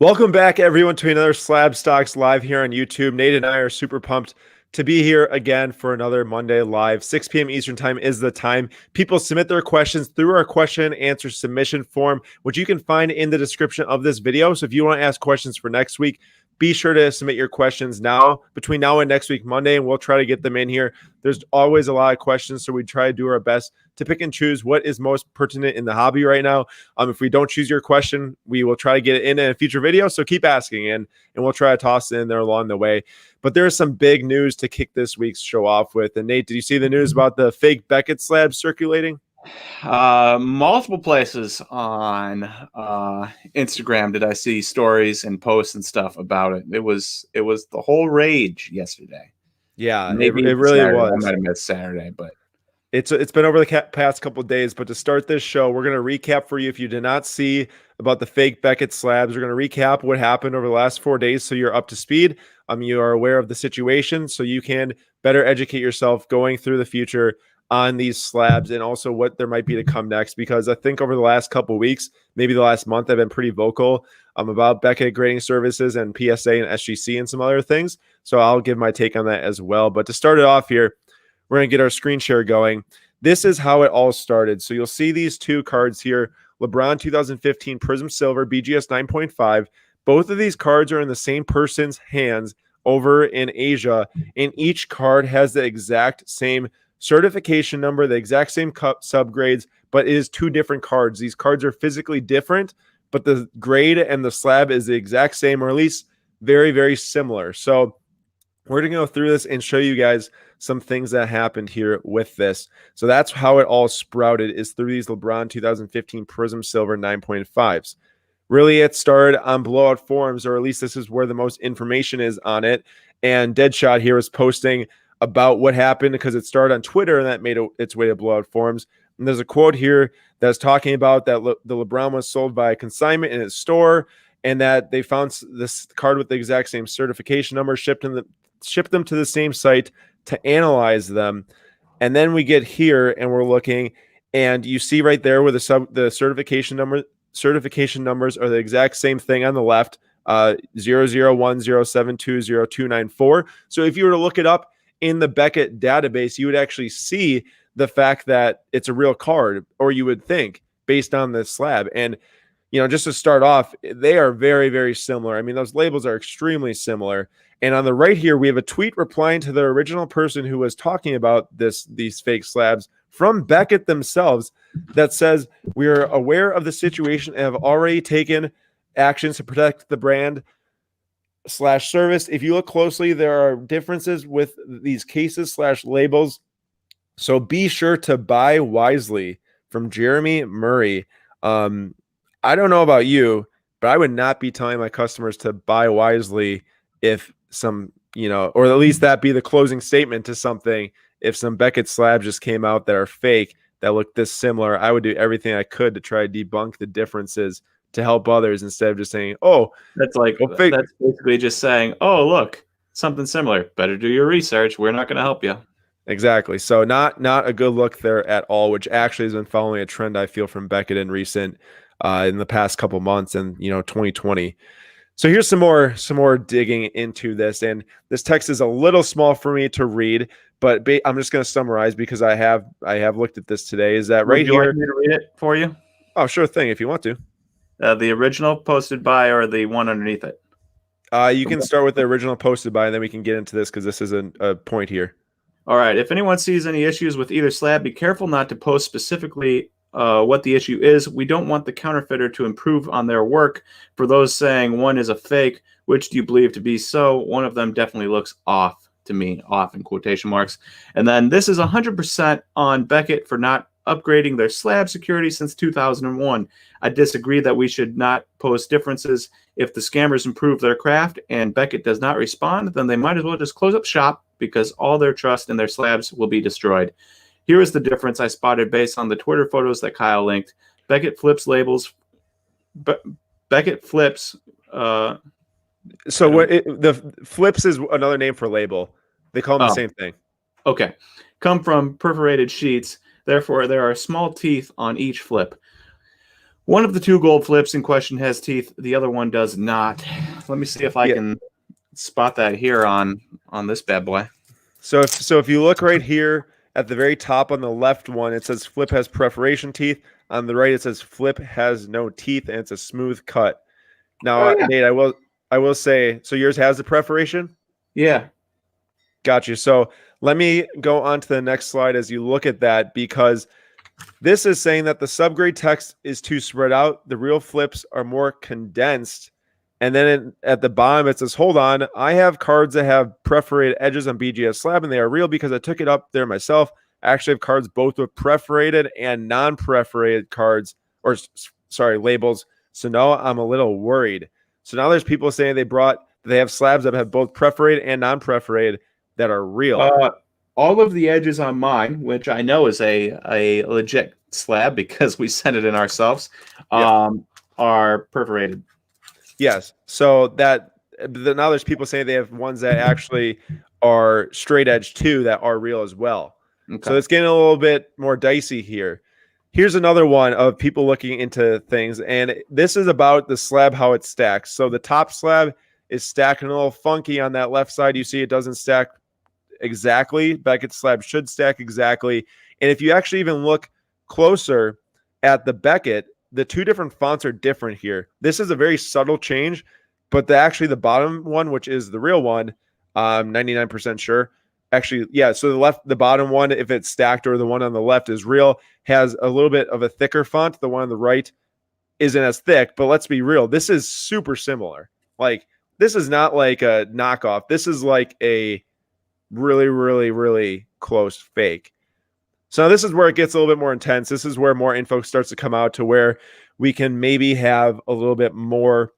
Welcome back, everyone, to another Slab Stocks live here on YouTube. Nate and I are super pumped to be here again for another Monday live. 6 p.m. Eastern time is the time. People submit their questions through our question and answer submission form, which you can find in the description of this video. So if you want to ask questions for next week, be sure to submit your questions now, between now and next week, Monday, and we'll try to get them in here. There's always a lot of questions, so we try to do our best to pick and choose what is most pertinent in the hobby right now. If we don't choose your question, we will try to get it in a future video, so keep asking, and we'll try to toss it in there along the way. But there's some big news to kick this week's show off with. And Nate, did you see the news about the fake Beckett slabs circulating? Multiple places on Instagram did I see stories and posts and stuff about it. It was the whole rage yesterday. Yeah, maybe it really Saturday. was. I might have missed Saturday, but it's been over the past couple of days. But to start this show, we're going to recap for you if you did not see about the fake Beckett slabs. We're going to recap what happened over the last 4 days so you're up to speed. You are aware of the situation so you can better educate yourself going through the future on these slabs and also what there might be to come next, because I think over the last couple of weeks, maybe the last month, I've been pretty vocal about Beckett grading services and PSA and SGC and some other things. So I'll give my take on that as well. But to start it off here, we're going to get our screen share going. This is how it all started. So you'll see these two cards here, LeBron 2015 Prism Silver BGS 9.5. Both of these cards are in the same person's hands over in Asia, and each card has the exact same certification number, the exact same subgrades, but it is two different cards. These cards are physically different, but the grade and the slab is the exact same, or at least very, very similar. So we're going to go through this and show you guys some things that happened here with this. So that's how it all sprouted, is through these LeBron 2015 Prism Silver 9.5s. Really, it started on blowout forums, or at least this is where the most information is on it. And Deadshot here was posting about what happened because it started on Twitter and that made its way to blowout forums. And there's a quote here that's talking about that the LeBron was sold by consignment in its store, and that they found this card with the exact same certification number, shipped them to the same site to analyze them. And then we get here and we're looking, and you see right there where the certification numbers are the exact same thing on the left, 00107200294. So if you were to look it up in the Beckett database, you would actually see the fact that it's a real card, or you would think, based on this slab. And just to start off, they are very, very similar. I mean, those labels are extremely similar. And on the right here, we have a tweet replying to the original person who was talking about these fake slabs from Beckett themselves that says, "We are aware of the situation and have already taken actions to protect the brand / service. If you look closely, there are differences with these cases / labels. So be sure to buy wisely." From Jeremy Murray. I don't know about you, but I would not be telling my customers to buy wisely if some, or at least that be the closing statement to something. If some Beckett slabs just came out that are fake, that look this similar, I would do everything I could to try to debunk the differences to help others, instead of just saying, "Oh, that's basically just saying, "Oh, look, something similar. Better do your research. We're not going to help you." Exactly. So not a good look there at all, which actually has been following a trend I feel from Beckett in the past couple months and 2020. So here's some more digging into this, and this text is a little small for me to read, but I'm just going to summarize because I have looked at this today. Is that right here? Would you like me to read it for you? Oh, sure thing, if you want to. The original posted by, or the one underneath it? You can start with the original posted by, and then we can get into this because this is a point here. All right. If anyone sees any issues with either slab, be careful not to post specifically what the issue is. We don't want the counterfeiter to improve on their work. For those saying one is a fake, which do you believe to be so? One of them definitely looks off to me, off in quotation marks. And then this is 100% on Beckett for not upgrading their slab security since 2001. I disagree that we should not post differences. If the scammers improve their craft and Beckett does not respond, then they might as well just close up shop, because all their trust in their slabs will be destroyed. Here is the difference I spotted based on the Twitter photos that Kyle linked. Beckett flips labels. Beckett flips. So the flips is another name for label. They call them the same thing. Okay. Come from perforated sheets. Therefore, there are small teeth on each flip. One of the two gold flips in question has teeth. The other one does not. Let me see if I can spot that here on this bad boy. So if you look right here at the very top on the left one, it says flip has perforation teeth. On the right, it says flip has no teeth, and it's a smooth cut. Now, Nate, I will say, so yours has the perforation? Yeah. Got you. So let me go on to the next slide as you look at that, because this is saying that the subgrade text is too spread out. The real flips are more condensed. And then at the bottom, it says, hold on, I have cards that have perforated edges on BGS slab, and they are real because I took it up there myself. I actually have cards both with perforated and non-perforated cards, or sorry, labels. So now I'm a little worried. So now there's people saying they have slabs that have both perforated and non-perforated that are real. All of the edges on mine, which I know is a legit slab because we sent it in ourselves, are perforated. Yes. So now there's people saying they have ones that actually are straight edge too that are real as well. Okay. So it's getting a little bit more dicey here. Here's another one of people looking into things, and this is about the slab, how it stacks. So the top slab is stacking a little funky on that left side. You see it doesn't stack exactly. Beckett slab should stack exactly. And if you actually even look closer at the Beckett, the two different fonts are different here. This is a very subtle change, but the bottom one, which is the real one, 99% sure. Actually, yeah, so the bottom one, if it's stacked, or the one on the left is real, has a little bit of a thicker font. The one on the right isn't as thick, but let's be real. This is super similar. Like, this is not like a knockoff. This is like a really, really, really close fake. So this is where it gets a little bit more intense. This is where more info starts to come out to where we can maybe have a little bit more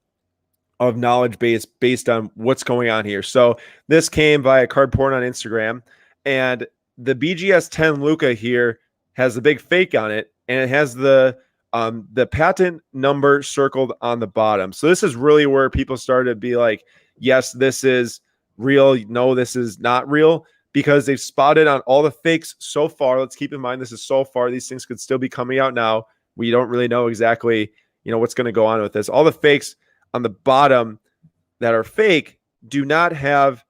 of knowledge base based on what's going on here. So this came via Card Porn on Instagram, and the BGS 10 Luca here has a big fake on it, and it has the patent number circled on the bottom. So this is really where people started to be like, yes, this is real. No, this is not real, because they've spotted on all the fakes so far. Let's keep in mind, this is so far. These things could still be coming out now. We don't really know exactly, what's going to go on with this. All the fakes on the bottom that are fake do not have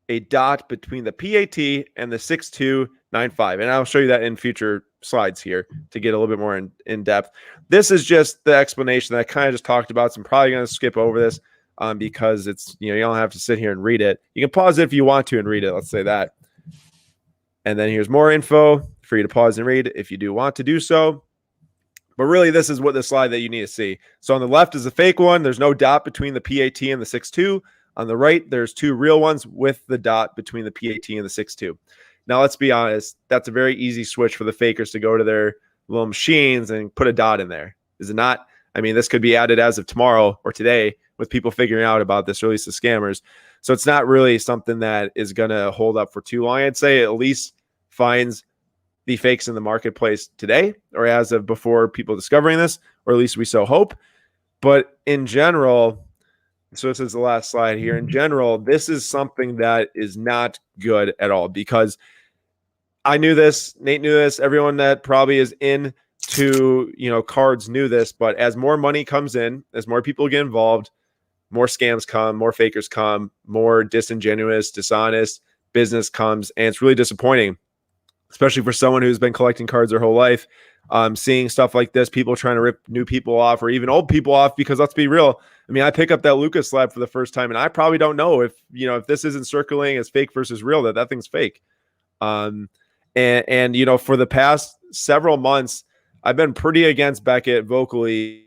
a dot between the PAT and the 6295. And I'll show you that in future slides here to get a little bit more in depth. This is just the explanation that I kind of just talked about. So I'm probably going to skip over this because it's, you don't have to sit here and read it. You can pause it if you want to and read it. Let's say that. And then here's more info for you to pause and read if you do want to do so. But really, this is what the slide that you need to see. So on the left is a fake one. There's no dot between the PAT and the 6.2. On the right, there's two real ones with the dot between the PAT and the 6.2. Now, let's be honest. That's a very easy switch for the fakers to go to their little machines and put a dot in there. Is it not? I mean, this could be added as of tomorrow or today with people figuring out about this, or at least the scammers. So it's not really something that is going to hold up for too long. I'd say at least finds the fakes in the marketplace today, or as of before people discovering this, or at least we so hope. But in general, so this is the last slide here. In general, this is something that is not good at all, because I knew this, Nate knew this, everyone that probably is into, cards knew this, but as more money comes in, as more people get involved, more scams come, more fakers come, more disingenuous, dishonest business comes, and it's really disappointing, especially for someone who's been collecting cards their whole life. Seeing stuff like this, people trying to rip new people off or even old people off, because let's be real. I mean, I pick up that Lucas slab for the first time, and I probably don't know if this isn't circling as fake versus real, that thing's fake. And for the past several months, I've been pretty against Beckett vocally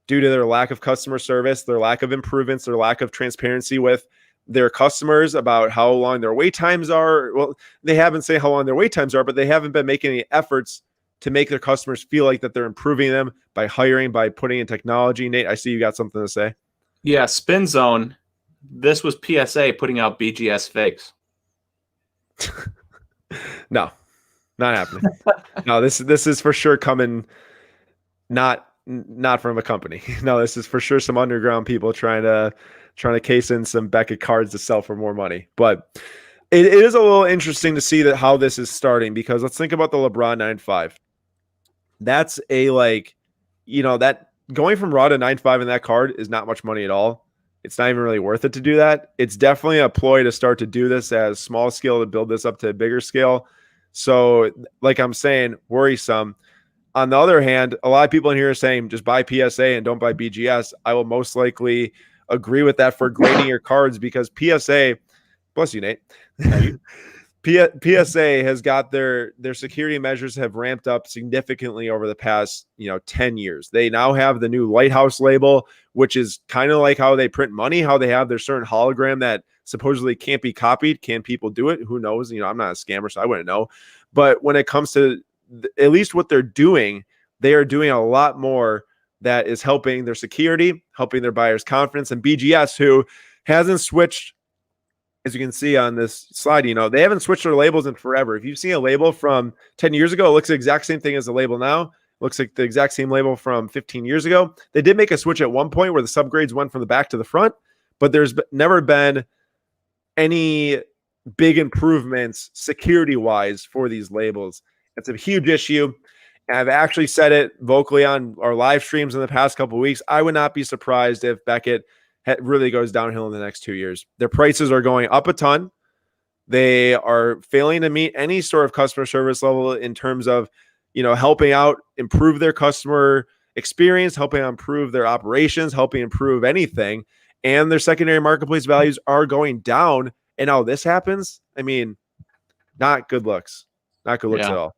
due to their lack of customer service, their lack of improvements, their lack of transparency with their customers about how long their wait times are. Well, they haven't said how long their wait times are, but they haven't been making any efforts to make their customers feel like that they're improving them by hiring, by putting in technology. Nate, I see you got something to say. Yeah, Spin Zone. This was PSA putting out BGS fakes. No, not happening. No, this is for sure coming not from a company. No, this is for sure some underground people trying to case in some Beckett cards to sell for more money. But it is a little interesting to see that how this is starting, because let's think about the LeBron 9.5. That's a that going from raw to 9.5 in that card is not much money at all. It's not even really worth it to do that. It's definitely a ploy to start to do this as small scale to build this up to a bigger scale. So, like I'm saying, worrisome. On the other hand, a lot of people in here are saying just buy PSA and don't buy BGS. I will most likely agree with that for grading your cards because PSA, bless you, Nate. PSA has got their security measures have ramped up significantly over the past 10 years. They now have the new Lighthouse label, which is kind of like how they print money, how they have their certain hologram that supposedly can't be copied. Can people do it? Who knows? I'm not a scammer, so I wouldn't know. But when it comes to at least what they're doing, they are doing a lot more that is helping their security, helping their buyers' confidence. And BGS, who hasn't switched, as you can see on this slide, they haven't switched their labels in forever. If you've seen a label from 10 years ago, it looks the exact same thing as the label now. It looks like the exact same label from 15 years ago. They did make a switch at one point where the subgrades went from the back to the front, but there's never been any big improvements security-wise for these labels. It's a huge issue. And I've actually said it vocally on our live streams in the past couple of weeks. I would not be surprised if Beckett really goes downhill in the next 2 years. Their prices are going up a ton. They are failing to meet any sort of customer service level in terms of, helping out, improve their customer experience, helping improve their operations, helping improve anything. And their secondary marketplace values are going down. And now this happens. I mean, not good looks. Not good looks at all.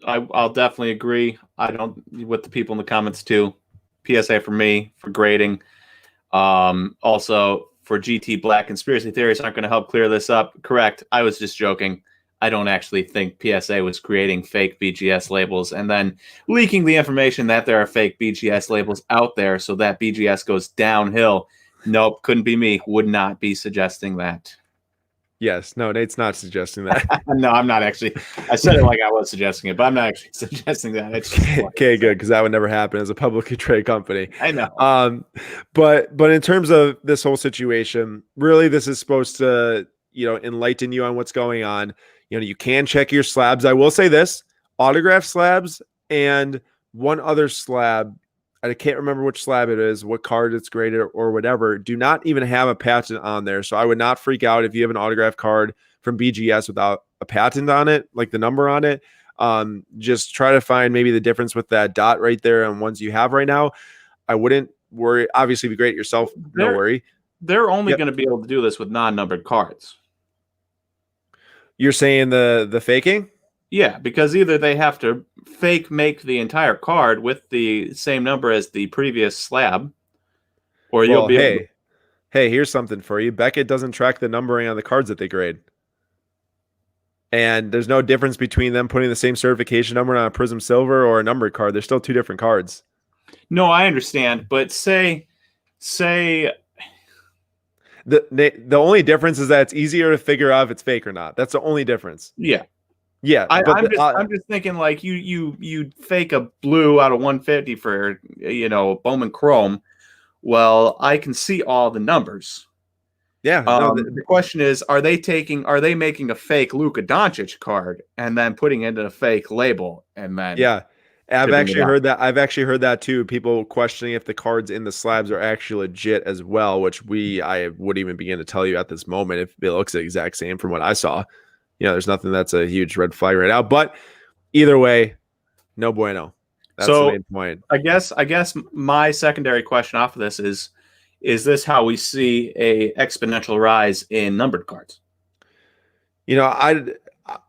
I'll definitely agree. I don't with the people in the comments too. PSA for me for grading. Also for GT Black, conspiracy theories aren't going to help clear this up. Correct. I was just joking. I don't actually think PSA was creating fake BGS labels and then leaking the information that there are fake BGS labels out there so that BGS goes downhill. Nope, couldn't be me. Would not be suggesting that. Yes. No, Nate's not suggesting that. No, I'm not actually. I said it like I was suggesting it, but I'm not actually suggesting that. Okay, good, because that would never happen as a publicly traded company. I know. But in terms of this whole situation, really, this is supposed to, enlighten you on what's going on. You can check your slabs. I will say this: autograph slabs and one other slab. I can't remember which slab it is, what card it's graded or whatever, do not even have a patent on there. So I would not freak out if you have an autograph card from BGS without a patent on it, like the number on it. Just try to find maybe the difference with that dot right there on ones you have right now. I wouldn't worry. Obviously, be great yourself. No worry. They're only going to be able to do this with non-numbered cards. You're saying the faking? Yeah, because either they have to fake make the entire card with the same number as the previous slab, or you'll be able to... Hey, here's something for you. Beckett doesn't track the numbering on the cards that they grade. And there's no difference between them putting the same certification number on a Prism Silver or a numbered card. They're still two different cards. No, I understand, but say the only difference is that it's easier to figure out if it's fake or not. That's the only difference. Yeah. Yeah, I'm just thinking like you fake a blue out of 150 for Bowman Chrome. Well, I can see all the numbers. Yeah. The question is, are they making a fake Luka Doncic card and then putting it in a fake label and then I've actually heard that. I've actually heard that too. People questioning if the cards in the slabs are actually legit as well, which I wouldn't even begin to tell you at this moment if it looks the exact same from what I saw. There's nothing that's a huge red flag right now. But either way, no bueno. That's the main point. I guess my secondary question off of this is this how we see a exponential rise in numbered cards?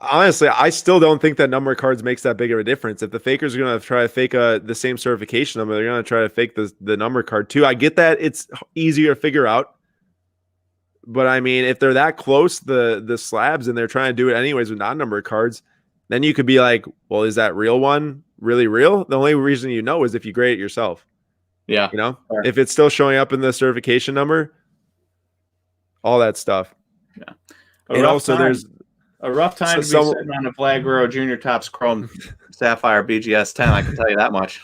Honestly, I still don't think that numbered cards makes that big of a difference. If the fakers are going to try to fake the same certification number, they're going to try to fake the numbered card too. I get that it's easier to figure out. But I mean, if they're that close, the slabs, and they're trying to do it anyways with non-numbered cards, then you could be like, well, is that real one really real? The only reason is if you grade it yourself. Yeah. Sure. If it's still showing up in the certification number, all that stuff. Yeah. There's a rough time to be sitting on a Flagro Junior Topps Chrome Sapphire BGS 10. I can tell you that much.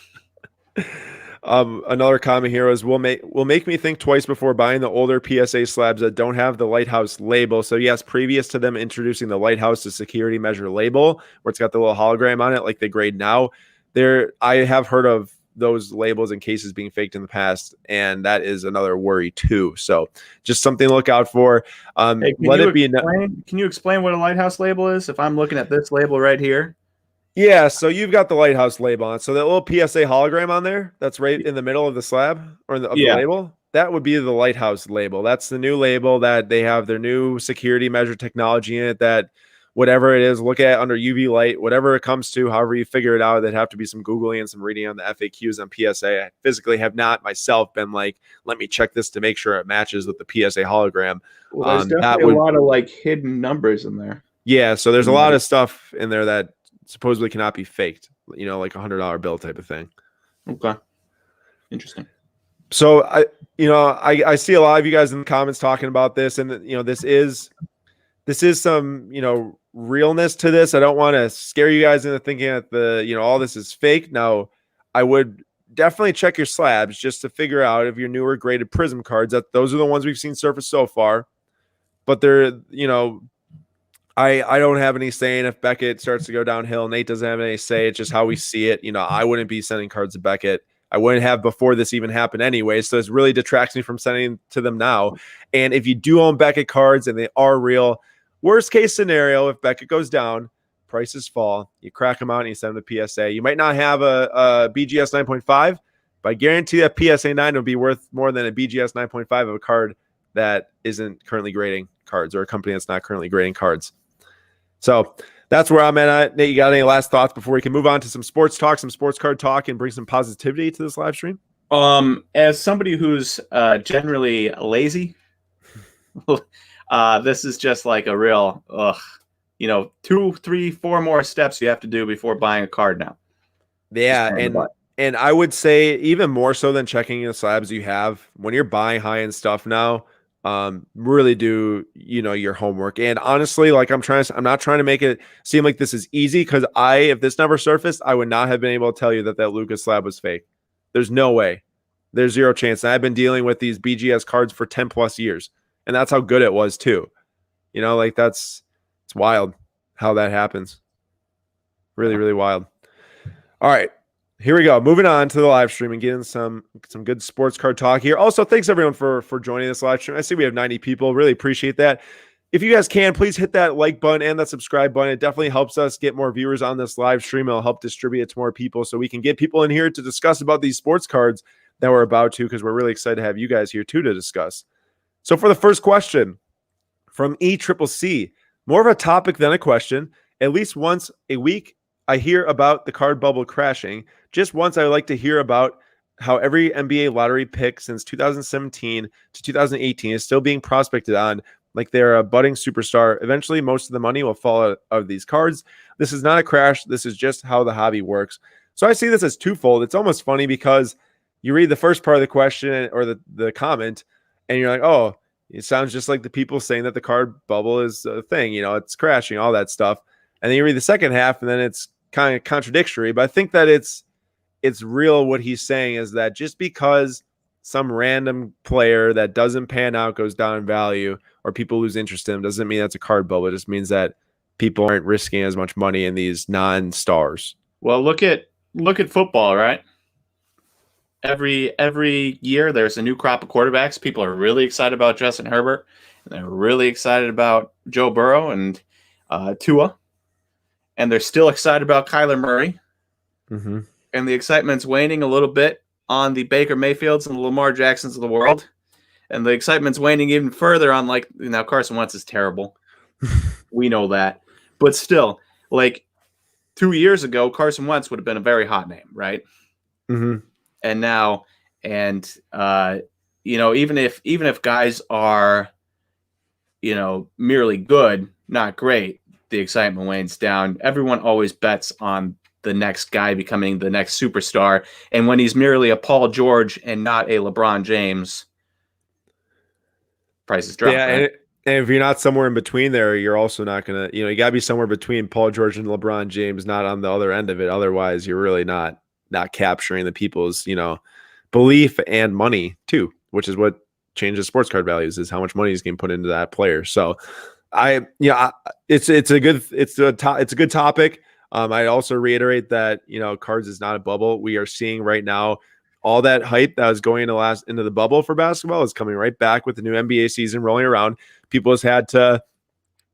Another comment here is will make me think twice before buying the older PSA slabs that don't have the Lighthouse label. So yes, previous to them introducing the Lighthouse, the security measure label, where it's got the little hologram on it, like they grade now, I have heard of those labels and cases being faked in the past, and that is another worry too. So just something to look out for. Hey, can you explain what a lighthouse label is? If I'm looking at this label right here. Yeah, so you've got the lighthouse label on. So that little PSA hologram on there, that's right in the middle of the slab or of the label. That would be the lighthouse label. That's the new label that they have their new security measure technology in it, that whatever it is, look at under UV light, whatever it comes to, however you figure it out, there'd have to be some Googling and some reading on the FAQs on PSA. I physically have not myself been like, let me check this to make sure it matches with the PSA hologram. Well, there's definitely a lot of like hidden numbers in there. Yeah, so there's a lot of stuff in there that supposedly cannot be faked, like $100 bill type of thing. Okay. Interesting. So I see a lot of you guys in the comments talking about this, and this is some, realness to this. I don't want to scare you guys into thinking that all this is fake. Now, I would definitely check your slabs just to figure out if your newer graded Prism cards, that those are the ones we've seen surface so far. But they're, I don't have any say in if Beckett starts to go downhill. Nate doesn't have any say. It's just how we see it. I wouldn't be sending cards to Beckett. I wouldn't have before this even happened anyway. So it really detracts me from sending to them now. And if you do own Beckett cards and they are real, worst case scenario, if Beckett goes down, prices fall, you crack them out and you send them to PSA. You might not have a BGS 9.5, but I guarantee that PSA 9 will be worth more than a BGS 9.5 of a card that isn't currently grading cards, or a company that's not currently grading cards. So that's where I'm at. Nate, you got any last thoughts before we can move on to some sports talk, some sports card talk, and bring some positivity to this live stream? As somebody who's generally lazy, this is just like a real, 2, 3, 4 more steps you have to do before buying a card now. Yeah, and I would say even more so than checking the slabs you have, when you're buying high-end stuff now, really do your homework. And honestly, like I'm not trying to make it seem like this is easy, because if this never surfaced, I would not have been able to tell you that Lucas slab was fake. There's no way. There's zero chance. And I've been dealing with these BGS cards for 10 plus years, and that's how good it was too. It's wild how that happens. Really, really wild. All right. Here we go. Moving on to the live stream and getting some good sports card talk here. Also, thanks everyone for joining this live stream. I see we have 90 people. Really appreciate that. If you guys can, please hit that like button and that subscribe button. It definitely helps us get more viewers on this live stream. It'll help distribute it to more people so we can get people in here to discuss about these sports cards that we're about to, because we're really excited to have you guys here too to discuss. So for the first question from ECCC, more of a topic than a question. At least once a week, I hear about the card bubble crashing. Just once, I would like to hear about how every NBA lottery pick since 2017 to 2018 is still being prospected on like they're a budding superstar. Eventually, most of the money will fall out of these cards. This is not a crash. This is just how the hobby works. So I see this as twofold. It's almost funny because you read the first part of the question or the comment, and you're like, oh, it sounds just like the people saying that the card bubble is a thing. It's crashing, all that stuff. And then you read the second half, and then it's kind of contradictory. But I think that it's real. What he's saying is that just because some random player that doesn't pan out goes down in value, or people lose interest in him, doesn't mean that's a card bubble. It just means that people aren't risking as much money in these non-stars. Well, look at football, right? Every year there's a new crop of quarterbacks. People are really excited about Justin Herbert, and they're really excited about Joe Burrow and Tua, and they're still excited about Kyler Murray. Mm-hmm. And the excitement's waning a little bit on the Baker Mayfields and the Lamar Jacksons of the world. And the excitement's waning even further on, now Carson Wentz is terrible. We know that. But still, 2 years ago, Carson Wentz would have been a very hot name, right? Mm-hmm. And now, even if guys are, merely good, not great, the excitement wanes down. Everyone always bets on the next guy becoming the next superstar. And when he's merely a Paul George and not a LeBron James, prices drop. Yeah, right? and if you're not somewhere in between there, you're also not going to, you got to be somewhere between Paul George and LeBron James, not on the other end of it. Otherwise, you're really not capturing the people's, belief and money too, which is what changes sports card values, is how much money is getting put into that player. So it's a good topic. I also reiterate that, cards is not a bubble. We are seeing right now all that hype that was going into the bubble for basketball is coming right back with the new NBA season rolling around. People has had to,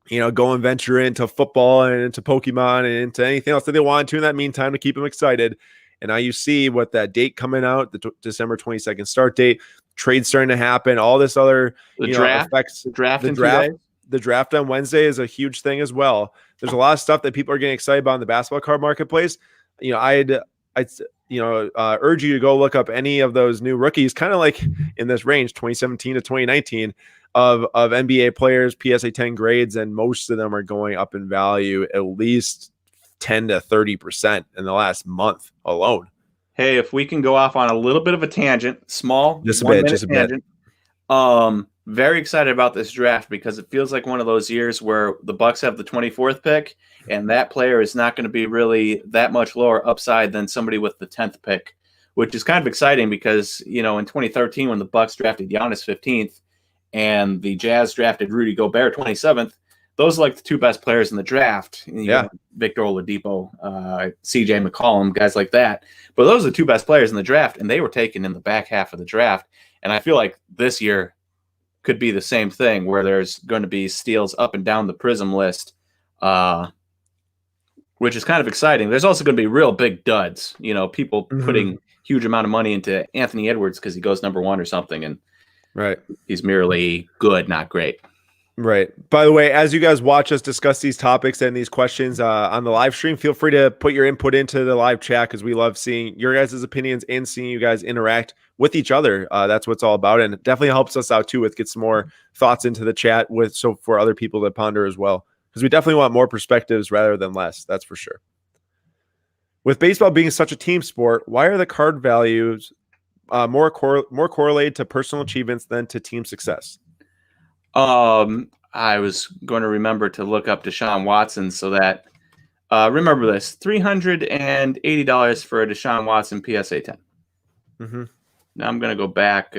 go and venture into football and into Pokemon and into anything else that they want to in that meantime to keep them excited. And now you see what that date coming out, the December 22nd start date, trade starting to happen, all this other, affects the draft the in draft. 2 days. The draft on Wednesday is a huge thing as well. There's a lot of stuff that people are getting excited about in the basketball card marketplace. I'd urge you to go look up any of those new rookies, kind of like in this range, 2017 to 2019 of NBA players, PSA 10 grades, and most of them are going up in value at least 10 to 30% in the last month alone. Hey, if we can go off on a little bit of a tangent, just a bit. Very excited about this draft because it feels like one of those years where the Bucks have the 24th pick, and that player is not going to be really that much lower upside than somebody with the 10th pick, which is kind of exciting because, in 2013 when the Bucks drafted Giannis 15th and the Jazz drafted Rudy Gobert 27th, those are like the two best players in the draft. Victor Oladipo, CJ McCollum, guys like that. But those are the two best players in the draft, and they were taken in the back half of the draft. And I feel like this year could be the same thing where there's going to be steals up and down the Prism list, which is kind of exciting. There's also going to be real big duds, people putting huge amount of money into Anthony Edwards because he goes number 1 or something. And he's merely good, not great. Right. By the way, as you guys watch us discuss these topics and these questions on the live stream, feel free to put your input into the live chat because we love seeing your guys' opinions and seeing you guys interact with each other. That's what it's all about. And it definitely helps us out too with get some more thoughts into the chat for other people to ponder as well. Because we definitely want more perspectives rather than less. That's for sure. With baseball being such a team sport, why are the card values more correlated to personal achievements than to team success? I was going to remember to look up Deshaun Watson so that remember this: $380 for a Deshaun Watson PSA 10. Now I'm going to go back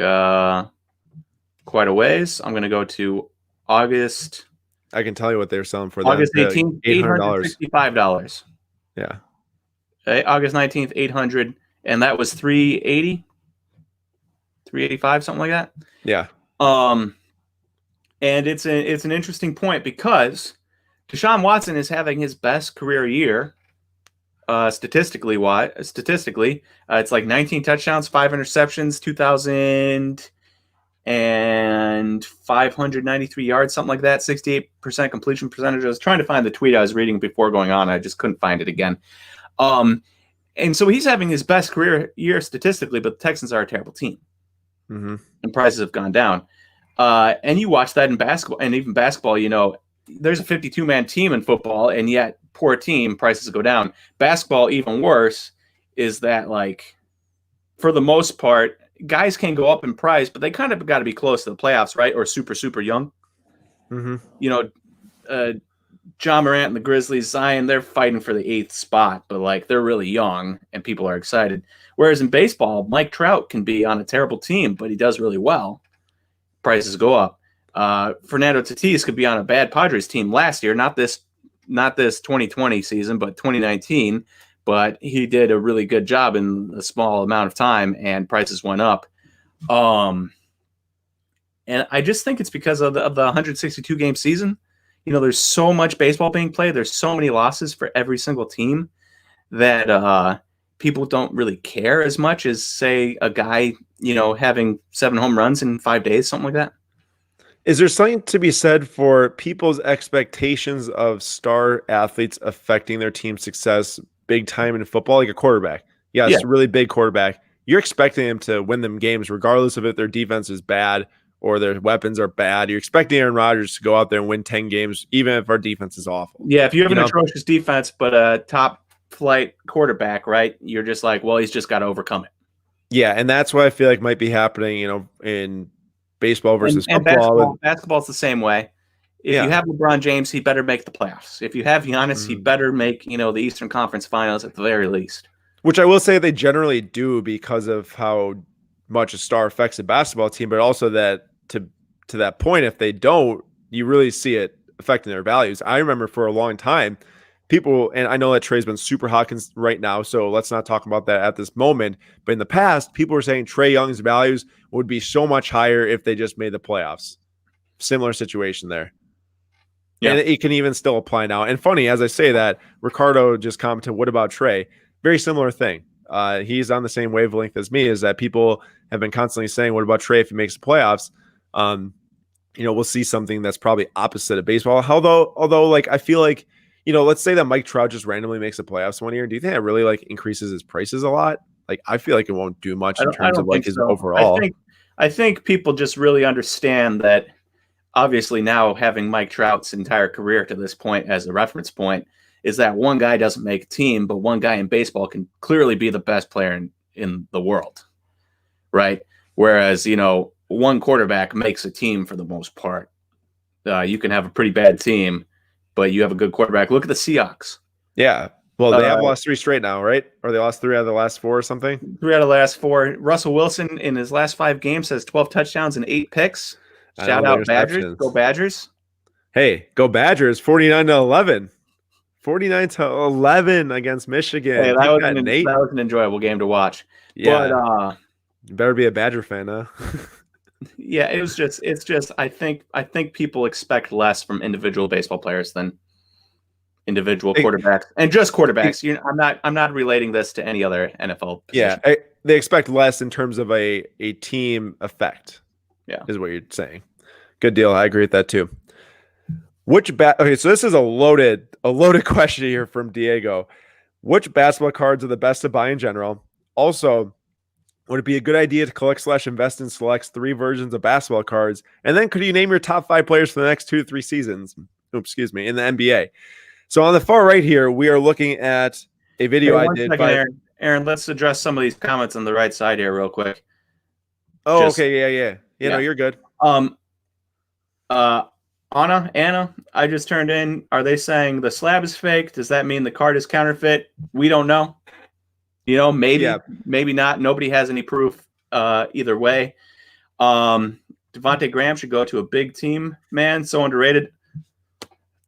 quite a ways. I'm going to go to August. I can tell you what they were selling for. August 18th, $865. Yeah. Okay, August 19th, $800, and that was $380, $385, something like that. Yeah. And it's an interesting point because Deshaun Watson is having his best career year, statistically. It's like 19 touchdowns, 5 interceptions, 2,593 yards, something like that, 68% completion percentage. I was trying to find the tweet I was reading before going on. I just couldn't find it again. And so he's having his best career year statistically, but the Texans are a terrible team. And prices have gone down. And you watch that in basketball, and even basketball, there's a 52-man team in football, and yet poor team, prices go down. Basketball, even worse, is that, like, for the most part, guys can go up in price, but they kind of got to be close to the playoffs, right? Or super, super young. John Morant and the Grizzlies, Zion, they're fighting for the 8th spot, but, like, they're really young, and people are excited. Whereas in baseball, Mike Trout can be on a terrible team, but he does really well. Prices go up. Fernando Tatis could be on a bad Padres team last year, not this 2020 season, but 2019. But he did a really good job in a small amount of time, and prices went up. And I just think it's because of the 162 game season. There's so much baseball being played. There's so many losses for every single team that people don't really care as much as, say, a guy, having 7 home runs in 5 days, something like that. Is there something to be said for people's expectations of star athletes affecting their team's success big time in football, like a quarterback? Yeah, it's a really big quarterback. You're expecting them to win them games regardless of if their defense is bad or their weapons are bad. You're expecting Aaron Rodgers to go out there and win 10 games, even if our defense is awful. Yeah, if you have an atrocious defense but a top flight quarterback, right, you're just like, well, he's just got to overcome it. Yeah, and that's what I feel like might be happening, in baseball versus football. Basketball's the same way. If you have LeBron James, he better make the playoffs. If you have Giannis, he better make, the Eastern Conference Finals at the very least. Which I will say they generally do because of how much a star affects a basketball team, but also that to that point, if they don't, you really see it affecting their values. I remember for a long time, people, and I know that Trey's been super hot right now, so let's not talk about that at this moment. But in the past, people were saying Trey Young's values would be so much higher if they just made the playoffs. Similar situation there. Yeah. And it can even still apply now. And funny, as I say that, Ricardo just commented, what about Trey? Very similar thing. He's on the same wavelength as me, is that people have been constantly saying, what about Trey if he makes the playoffs? We'll see something that's probably opposite of baseball. Although like, I feel like, let's say that Mike Trout just randomly makes the playoffs one year. Do you think that really like increases his prices a lot? Like, I feel like it won't do much in terms of like his overall. I think people just really understand that. Obviously, now having Mike Trout's entire career to this point as a reference point is that one guy doesn't make a team, but one guy in baseball can clearly be the best player in the world, right? Whereas, one quarterback makes a team for the most part. You can have a pretty bad team, but you have a good quarterback. Look at the Seahawks. Yeah. Well, they have lost 3 straight now, right? Or they lost 3 out of the last 4 or something? 3 out of the last 4. Russell Wilson in his last 5 games has 12 touchdowns and 8 picks. Shout out Badgers. Go Badgers. Hey, go Badgers. 49-11. 49-11 against Michigan. Hey, that was an enjoyable game to watch. Yeah. But you better be a Badger fan, huh? Yeah, it's just I think people expect less from individual baseball players than individual quarterbacks. And just quarterbacks. I'm not relating this to any other NFL position. Yeah, they expect less in terms of a team effect. Yeah, is what you're saying. Good deal. I agree with that too. Okay, so this is a loaded question here from Diego. Which basketball cards are the best to buy in general? Also, would it be a good idea to collect/invest in Select's 3 versions of basketball cards? And then could you name your top 5 players for the next 2 to 3 seasons? In the NBA. So on the far right here, we are looking at a video I did. Aaron, let's address some of these comments on the right side here real quick. Oh, okay. Yeah. No, you're good. Anna, I just turned in. Are they saying the slab is fake? Does that mean the card is counterfeit? We don't know. Maybe not. Nobody has any proof either way. Devontae Graham should go to a big team, man. So underrated.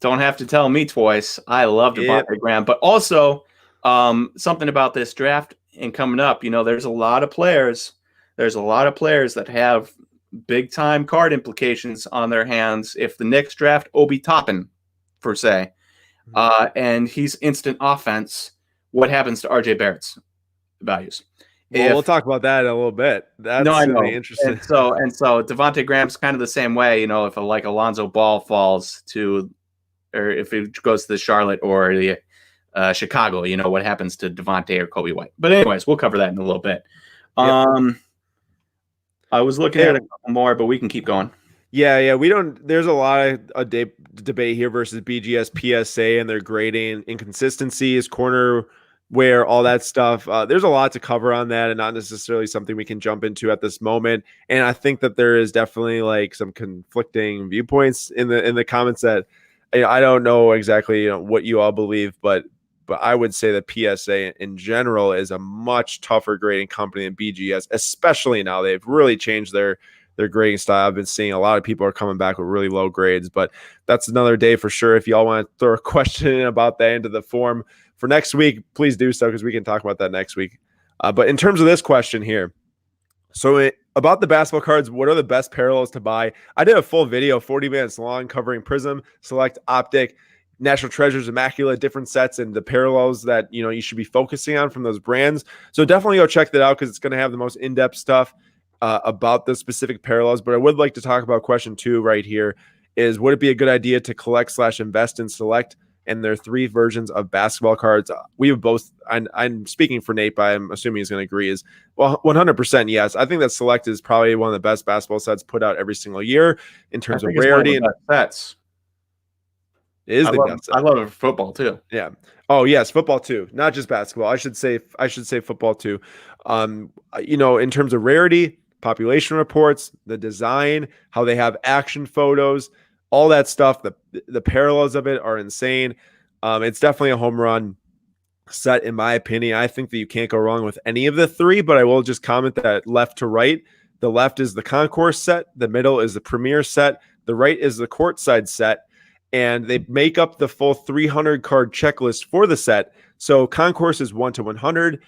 Don't have to tell me twice. I love Devontae Graham. But also something about this draft and coming up, there's a lot of players. There's a lot of players that have big-time card implications on their hands if the Knicks draft Obi Toppin, per se, and he's instant offense. What happens to RJ Barrett's values? We'll talk about that in a little bit. That's really interesting. And so Devontae Graham's kind of the same way. If like Alonzo Ball falls to, or if it goes to the Charlotte or the Chicago, what happens to Devontae or Kobe White. But anyways, we'll cover that in a little bit. Yep. I was looking at a couple more, but we can keep going. Yeah. We don't. There's a lot of debate here versus BGS, PSA, and their grading inconsistencies, corner wear, all that stuff. There's a lot to cover on that, and not necessarily something we can jump into at this moment. And I think that there is definitely like some conflicting viewpoints in the comments that I don't know exactly what you all believe, but I would say that PSA in general is a much tougher grading company than BGS, especially now. They've really changed their grading style. I've been seeing a lot of people are coming back with really low grades, but that's another day for sure. If y'all want to throw a question in about that into the form for next week, please do so, because we can talk about that next week. But in terms of this question here, about the basketball cards, what are the best parallels to buy? I did a full video, 40 minutes long, covering Prism, Select, Optic, National Treasures, Immaculate, different sets, and the parallels that you should be focusing on from those brands. So definitely go check that out, because it's going to have the most in-depth stuff about the specific parallels. But I would like to talk about question 2 right here is, would it be a good idea to collect/invest in Select and their 3 versions of basketball cards? We have both, I'm speaking for Nate, but I'm assuming he's going to agree, is 100% yes. I think that Select is probably one of the best basketball sets put out every single year in terms of rarity and sets. I love it for football too. Yeah. Oh yes, football too. Not just basketball. I should say football too. In terms of rarity, population reports, the design, how they have action photos, all that stuff. The parallels of it are insane. It's definitely a home run set in my opinion. I think that you can't go wrong with any of the 3. But I will just comment that left to right, the left is the concourse set, the middle is the premier set, the right is the courtside set. and they make up the full 300 card checklist for the set. So concourse is 1 to 100,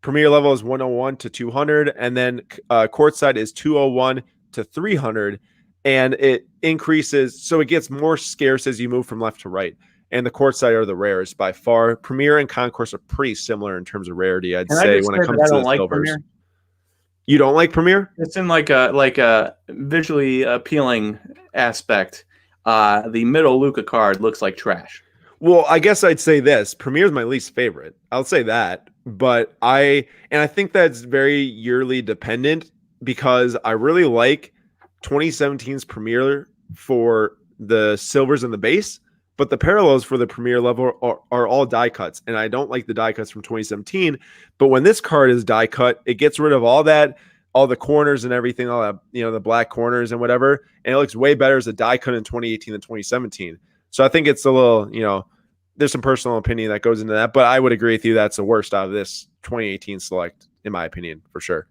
premier level is 101 to 200, and then courtside is 201 to 300, and it increases, so it gets more scarce as you move from left to right. And the courtside are the rarest by far. Premier and concourse are pretty similar in terms of rarity, I'd say, when it comes to the silvers. Premier? You don't like Premier? It's in like a visually appealing aspect. The middle Luka card looks like trash. Well, I guess I'd say this. Premier is my least favorite. I'll say that. But I think that's very yearly dependent, because I really like 2017's Premier for the silvers and the base, but the parallels for the Premier level are all die cuts, and I don't like the die cuts from 2017. But when this card is die cut, it gets rid of all that, all the corners and everything, all that, the black corners and whatever, and it looks way better as a die cut in 2018 than 2017. So I think it's a little, there's some personal opinion that goes into that, but I would agree with you that's the worst out of this 2018 select, in my opinion, for sure.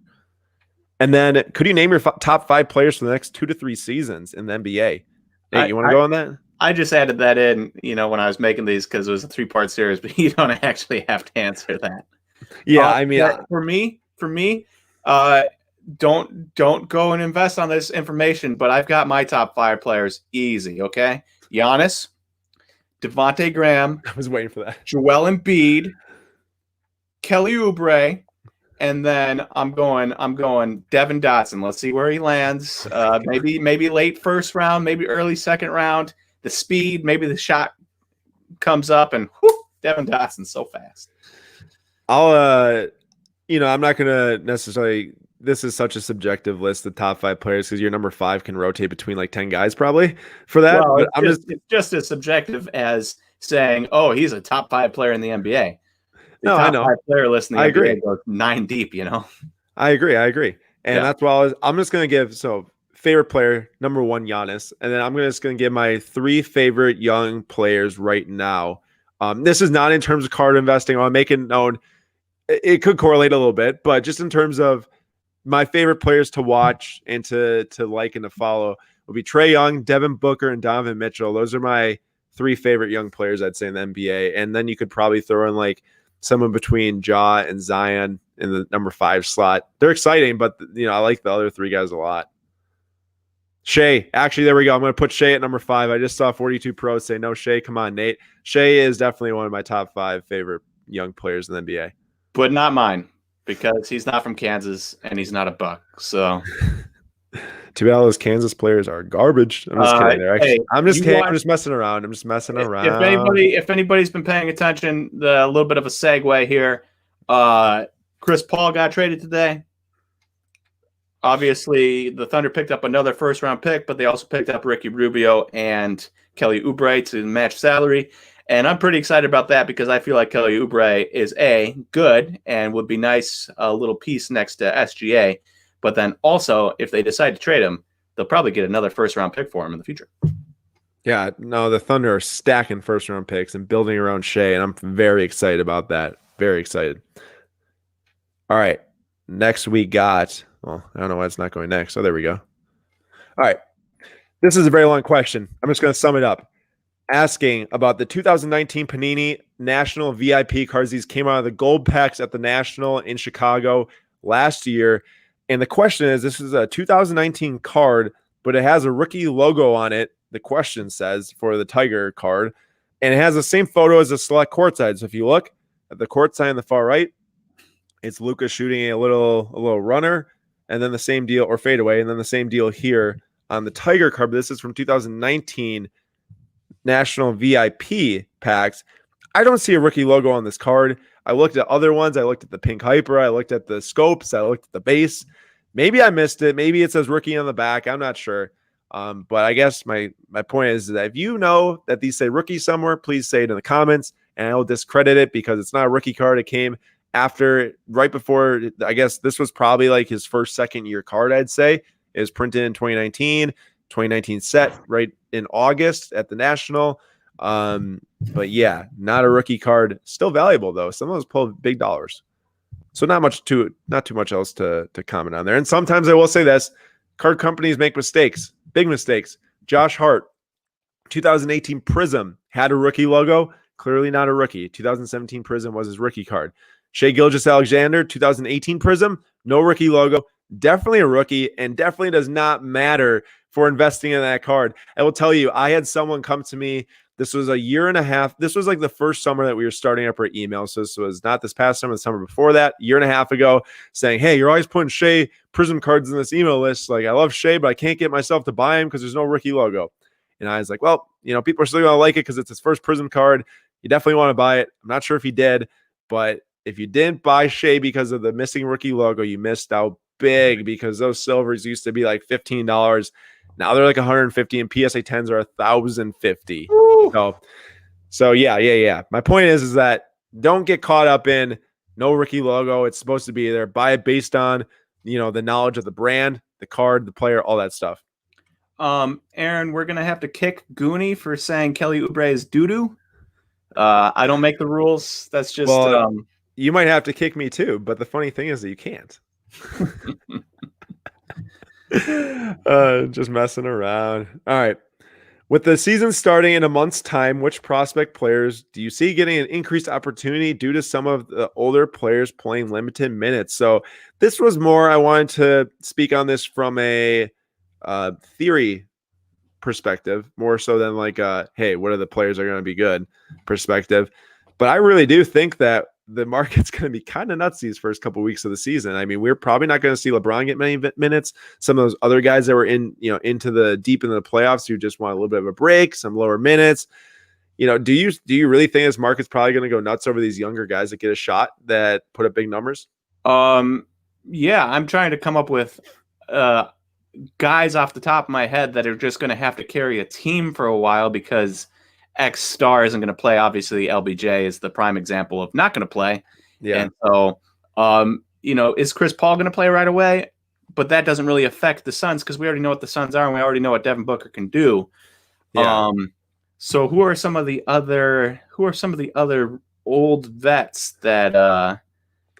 And then, could you name your top 5 players for the next 2 to 3 seasons in the NBA? Nate, you want to go on that? I just added that in, when I was making these, because it was a 3-part series, but you don't actually have to answer that. Yeah, I mean, for me, don't go and invest on this information, but I've got my top 5 players easy. Okay, Giannis, Devontae Graham. I was waiting for that. Joel Embiid, Kelly Oubre. And then I'm going Devin Dotson. Let's see where he lands. Maybe late first round, maybe early second round. The speed, maybe the shot comes up, and whoop, Devin Dotson's so fast. I'm not gonna necessarily. This is such a subjective list, the top 5 players, because your number 5 can rotate between like 10 guys probably for that. Well, but it's just as subjective as saying, "Oh, he's a top 5 player in the NBA." The top I know. 5 player list in the NBA agree. Goes 9 deep, I agree. And that's why I'm just going to give, favorite player, number 1, Giannis. And then I'm just going to give my 3 favorite young players right now. This is not in terms of card investing. I'll make it known. It could correlate a little bit, but just in terms of my favorite players to watch and to like and to follow would be Trey Young, Devin Booker, and Donovan Mitchell. Those are my 3 favorite young players, I'd say, in the NBA. And then you could probably throw in like someone between Ja and Zion in the number 5 slot. They're exciting, but I like the other 3 guys a lot. Shea, actually, there we go. I'm going to put Shea at number 5. I just saw 42 Pros say no Shea. Come on, Nate. Shea is definitely one of my top 5 favorite young players in the NBA. But not mine, because he's not from Kansas and he's not a Buck. So too bad all those Kansas players are garbage. I'm just kidding. Actually, I'm just kidding. I'm just messing around. If anybody's been paying attention, a little bit of a segue here. Chris Paul got traded today. Obviously, the Thunder picked up another first-round pick, but they also picked up Ricky Rubio and Kelly Oubre to match salary. And I'm pretty excited about that, because I feel like Kelly Oubre is good and would be nice, a little piece next to SGA. But then also, if they decide to trade him, they'll probably get another first-round pick for him in the future. Yeah, no, the Thunder are stacking first-round picks and building around Shea, and I'm very excited about that. Very excited. All right, next we got, I don't know why it's not going next. So there we go. All right, this is a very long question. I'm just going to sum it up. Asking about the 2019 Panini National VIP cards. These came out of the gold packs at the National in Chicago last year. And the question is, this is a 2019 card, but it has a rookie logo on it, the question says, for the Tiger card. And it has the same photo as the select courtside. So if you look at the courtside on the far right, it's Luka shooting a little runner, and then the same deal, or fadeaway, and then the same deal here on the Tiger card. But this is from 2019 National VIP packs. I don't see a rookie logo on this card. I looked at other ones. I looked at the pink hyper. I looked at the scopes. I looked at the base. Maybe I missed it. Maybe it says rookie on the back. I'm not sure. But I guess my point is that if you know that these say rookie somewhere, please say it in the comments, and I will discredit it because it's not a rookie card. It came right before, I guess this was probably like his second year card, I'd say. It was printed in 2019 set right in August at the National. But yeah, not a rookie card. Still valuable though. Some of those pull big dollars. So not too much else to comment on there. And sometimes I will say this, card companies make mistakes, big mistakes. Josh Hart, 2018 Prism had a rookie logo. Clearly not a rookie. 2017 Prism was his rookie card. Shai Gilgeous-Alexander, 2018 Prism, no rookie logo. Definitely a rookie, and definitely does not matter for investing in that card. I will tell you, I had someone come to me. This was a year and a half. This was like the first summer that we were starting up our email. So this was not this past summer, the summer before that, year and a half ago, saying, hey, you're always putting Shai Prism cards in this email list. Like, I love Shai, but I can't get myself to buy him because there's no rookie logo. And I was like, well, people are still going to like it because it's his first Prism card. You definitely want to buy it. I'm not sure if he did, but if you didn't buy Shai because of the missing rookie logo, you missed out big, because those silvers used to be like $15. Now they're like 150, and PSA 10s are 1,050. So yeah. My point is that don't get caught up in no rookie logo. It's supposed to be there. Buy it based on, the knowledge of the brand, the card, the player, all that stuff. Aaron, we're gonna have to kick Goonie for saying Kelly Oubre is doo-doo. I don't make the rules. That's just you might have to kick me too, but the funny thing is that you can't. Just messing around. All right. With the season starting in a month's time, which prospect players do you see getting an increased opportunity due to some of the older players playing limited minutes? So this was more, I wanted to speak on this from a theory perspective, more so than like hey, what are the players that are going to be good perspective. But I really do think that the market's going to be kind of nuts these first couple of weeks of the season. I mean, we're probably not going to see LeBron get many minutes. Some of those other guys that were into the deep into the playoffs who just want a little bit of a break, some lower minutes. Do you really think this market's probably going to go nuts over these younger guys that get a shot that put up big numbers? Yeah, I'm trying to come up with guys off the top of my head that are just going to have to carry a team for a while because X star isn't going to play. Obviously, LBJ is the prime example of not going to play. Yeah. And so, is Chris Paul going to play right away? But that doesn't really affect the Suns because we already know what the Suns are, and we already know what Devin Booker can do. Yeah. So who are some of the other old vets that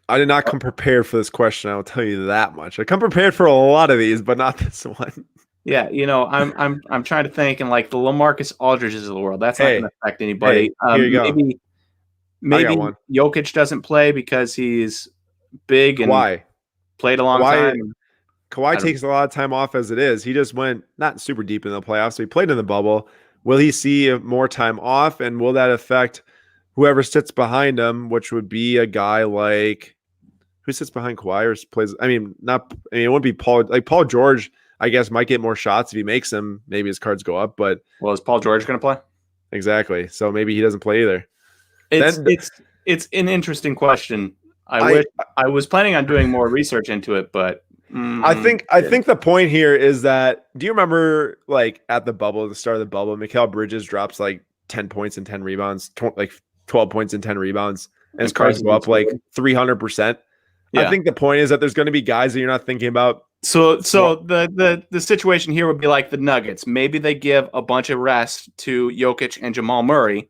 I did not come prepared for this question. I will tell you that much. I come prepared for a lot of these, but not this one. Yeah, I'm trying to think, and like the LaMarcus Aldridges of the world, that's not going to affect anybody. Here you go. Maybe Jokic doesn't play because he's big and played a long time. Kawhi takes a lot of time off as it is. He just went not super deep in the playoffs, so he played in the bubble. Will he see more time off, and will that affect whoever sits behind him, which would be a guy like who sits behind Kawhi or plays? It wouldn't be Paul. Like Paul George, I guess, might get more shots if he makes them. Maybe his cards go up, but is Paul George going to play? Exactly. So maybe he doesn't play either. It's an interesting question. I was planning on doing more research into it, but I think the point here is that, do you remember like at the start of the bubble, Mikal Bridges drops like 10 points and 10 rebounds, like 12 points and 10 rebounds, and his cards go up like 300%. Yeah. I think the point is that there's going to be guys that you're not thinking about. So the situation here would be like the Nuggets. Maybe they give a bunch of rest to Jokic and Jamal Murray,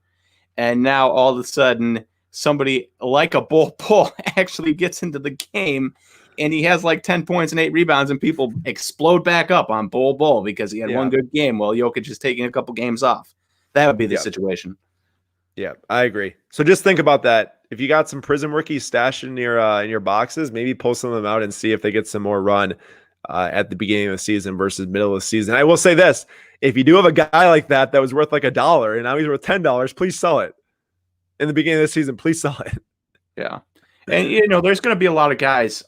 and now all of a sudden somebody like a Bol Bol actually gets into the game, and he has like 10 points and 8 rebounds, and people explode back up on Bol Bol because he had one good game while Jokic is taking a couple games off. That would be the situation. Yeah, I agree. So just think about that. If you got some Prism rookies stashed in your boxes, maybe pull some of them out and see if they get some more run at the beginning of the season versus middle of the season. I will say this: if you do have a guy like that was worth like $1 and now he's worth $10, please sell it. In the beginning of the season, please sell it. Yeah, and there's going to be a lot of guys.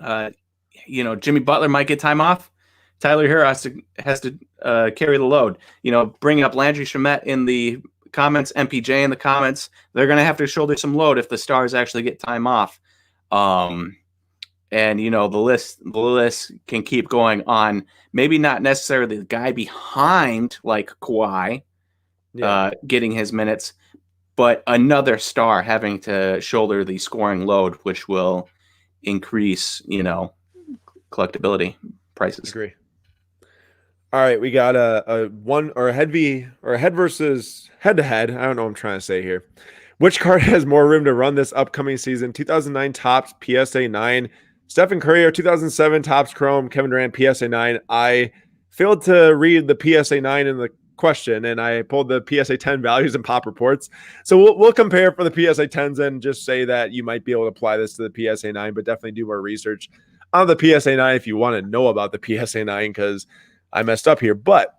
Jimmy Butler might get time off. Tyler Hero has to carry the load. Bringing up Landry Shamet in the comments, MPJ in the comments, they're going to have to shoulder some load if the Stars actually get time off. And the list can keep going on. Maybe not necessarily the guy behind like Kawhi getting his minutes, but another star having to shoulder the scoring load, which will increase, collectability prices. Agree. All right, we got a head versus head to head. I don't know what I'm trying to say here. Which card has more room to run this upcoming season? 2009 Topps PSA 9, Stephen Curry or 2007 Topps Chrome, Kevin Durant PSA 9. I failed to read the PSA 9 in the question, and I pulled the PSA 10 values and pop reports. So we'll compare for the PSA 10s and just say that you might be able to apply this to the PSA 9, but definitely do more research on the PSA 9 if you want to know about the PSA 9, because I messed up here. But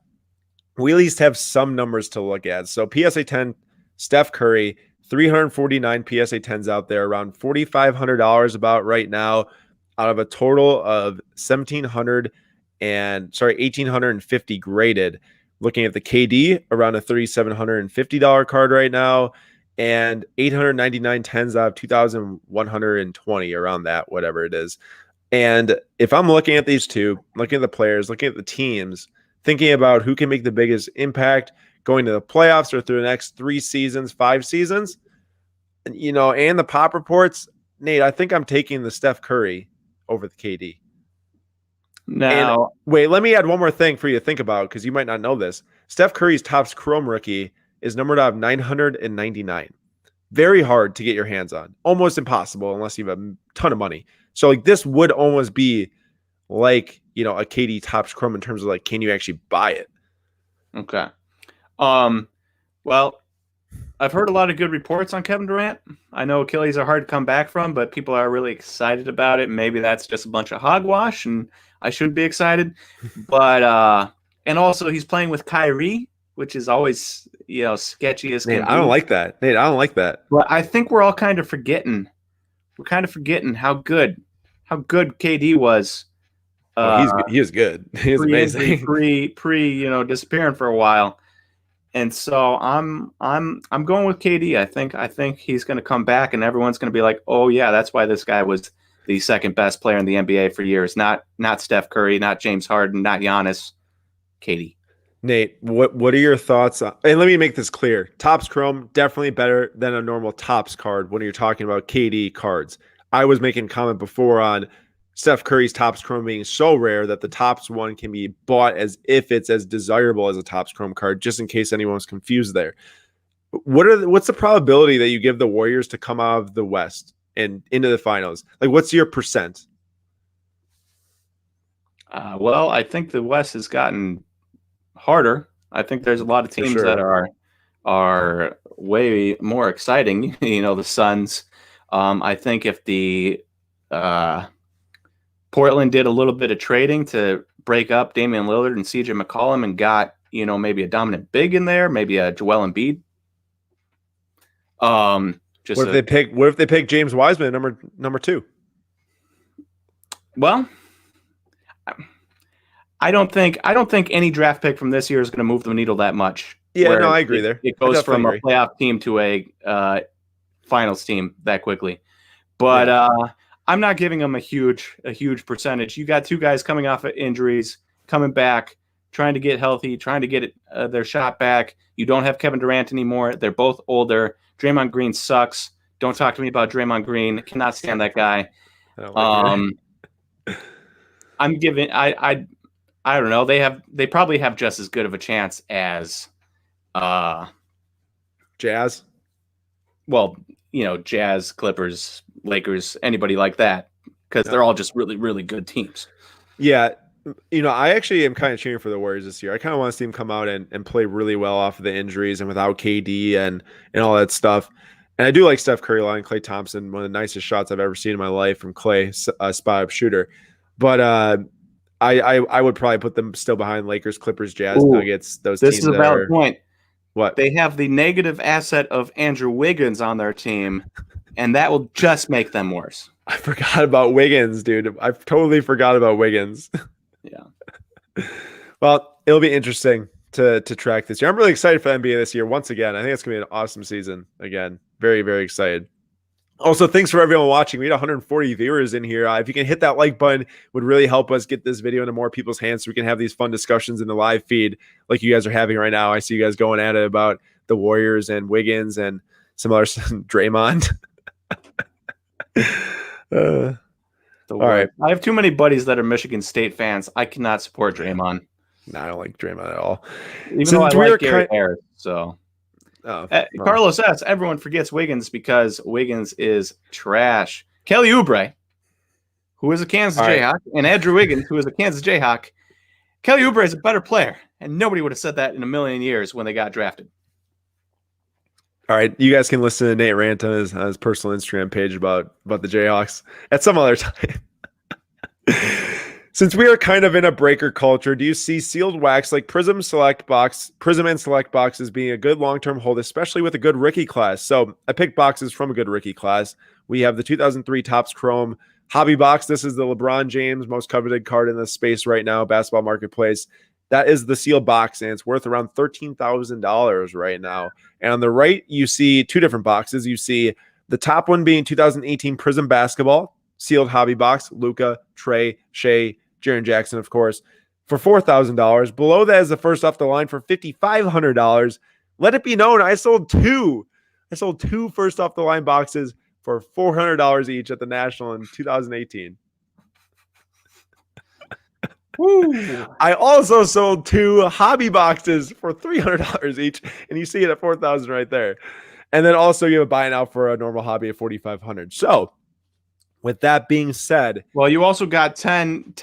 we at least have some numbers to look at. So PSA 10, Steph Curry, 349 PSA 10s out there, around $4,500 about right now, out of a total of 1,850 graded. Looking at the KD, around a $3,750 card right now, and 899 10s out of 2,120, around that, whatever it is. And if I'm looking at these two, looking at the players, looking at the teams, thinking about who can make the biggest impact going to the playoffs or through the next 3 seasons, 5 seasons, you know, and the pop reports, Nate, I think I'm taking the Steph Curry over the KD. Now, and wait, let me add one more thing for you to think about, because you might not know this. Steph Curry's Topps Chrome rookie is numbered out of 999. Very hard to get your hands on. Almost impossible unless you have a ton of money. So like this would almost be like, you know, a KD Topps Chrome in terms of like, can you actually buy it? Okay. Well, I've heard a lot of good reports on Kevin Durant. I know Achilles are hard to come back from, but people are really excited about it. Maybe that's just a bunch of hogwash, and I shouldn't be excited. But and also he's playing with Kyrie, which is always, you know, sketchy as can be. I don't like that. Nate, I don't like that. But I think we're all kind of forgetting. We're kind of forgetting how good KD was. He is good. He is amazing. Pre, you know, disappearing for a while. And so I'm going with KD. I think he's going to come back, and everyone's going to be like, "Oh yeah, that's why this guy was the second best player in the NBA for years. Not Steph Curry, not James Harden, not Giannis. KD." Nate, what are your thoughts on, and let me make this clear. Topps Chrome definitely better than a normal Topps card when you're talking about KD cards. I was making a comment before on Steph Curry's Topps Chrome being so rare that the Topps one can be bought as if it's as desirable as a Topps Chrome card, just in case anyone was confused there. What's the probability that you give the Warriors to come out of the West and into the finals? Like, what's your percent? Well, I think the West has gotten harder. I think there's a lot of teams that are way more exciting. You know, the Suns. I think if the Portland did a little bit of trading to break up Damian Lillard and CJ McCollum and got, you know, maybe a dominant big in there, maybe a Joel Embiid. What if they pick James Wiseman number 2? Well, I don't think any draft pick from this year is going to move the needle that much. Yeah, no, I agree there. It goes from a playoff team to a finals team that quickly. But I'm not giving them a huge percentage. You got 2 guys coming off of injuries, coming back, trying to get healthy, trying to get their shot back. You don't have Kevin Durant anymore. They're both older. Draymond Green sucks. Don't talk to me about Draymond Green. Cannot stand that guy. I'm giving. I don't know. They probably have just as good of a chance as Jazz. Well, you know, Jazz, Clippers, Lakers, anybody like that, because they're all just really, really good teams. Yeah. You know, I actually am kind of cheering for the Warriors this year. I kind of want to see them come out and play really well off of the injuries and without KD and all that stuff. And I do like Steph Curry a lot and Klay Thompson, one of the nicest shots I've ever seen in my life from Klay, spot-up shooter. But I would probably put them still behind Lakers, Clippers, Jazz, Nuggets, those teams. This is a valid point. What? They have the negative asset of Andrew Wiggins on their team, and that will just make them worse. I forgot about Wiggins, dude. I totally forgot about Wiggins. Yeah. Well, it'll be interesting to track this year. I'm really excited for the NBA this year. Once again, I think it's going to be an awesome season. Again, very, very excited. Also, thanks for everyone watching. We had 140 viewers in here. If you can hit that like button, would really help us get this video into more people's hands so we can have these fun discussions in the live feed like you guys are having right now. I see you guys going at it about the Warriors and Wiggins and some other Draymond. All right. I have too many buddies that are Michigan State fans. I cannot support Draymond. No, I don't like Draymond at all. Even though I like Gary Harris, so... Carlos S. Everyone forgets Wiggins because Wiggins is trash. Kelly Oubre, who is a Kansas Jayhawk, and Andrew Wiggins, who is a Kansas Jayhawk, Kelly Oubre is a better player, and nobody would have said that in a million years when they got drafted. All right, you guys can listen to Nate rant on his personal Instagram page about the Jayhawks at some other time. Since we are kind of in a breaker culture, do you see sealed wax like Prism and Select boxes being a good long-term hold, especially with a good rookie class? So I picked boxes from a good rookie class. We have the 2003 Topps Chrome Hobby Box. This is the LeBron James most coveted card in the space right now, Basketball Marketplace. That is the sealed box, and it's worth around $13,000 right now. And on the right, you see two different boxes. You see the top one being 2018 Prism Basketball, sealed hobby box, Luka, Trey, Shea, Jaren Jackson, of course, for $4,000. Below that is the first off the line for $5,500. Let it be known, I sold two. I sold two first off the line boxes for $400 each at the National in 2018. Woo. I also sold two hobby boxes for $300 each, and you see it at $4,000 right there. And then also you have a buy now for a normal hobby at $4,500. So with that being said, well, you also got 10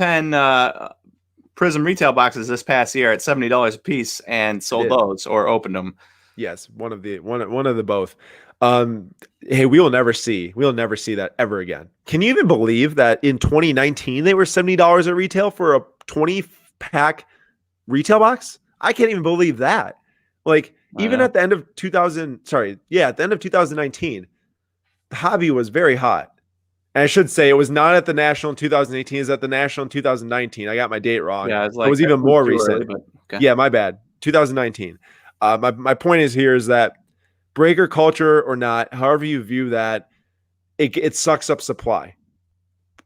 Prism retail boxes this past year at $70 a piece and sold those or opened them. Yes, one of the both. Hey, we'll never see that ever again. Can you even believe that in 2019 they were $70 at retail for a 20-pack retail box? I can't even believe that. Like even at the end of 2019, the hobby was very hot. And I should say it was not at the National in 2018, it's at the National in 2019. I got my date wrong. Yeah, it was even more recent. Early, okay. Yeah, my bad. 2019. My point is that breaker culture or not, however you view that, it sucks up supply.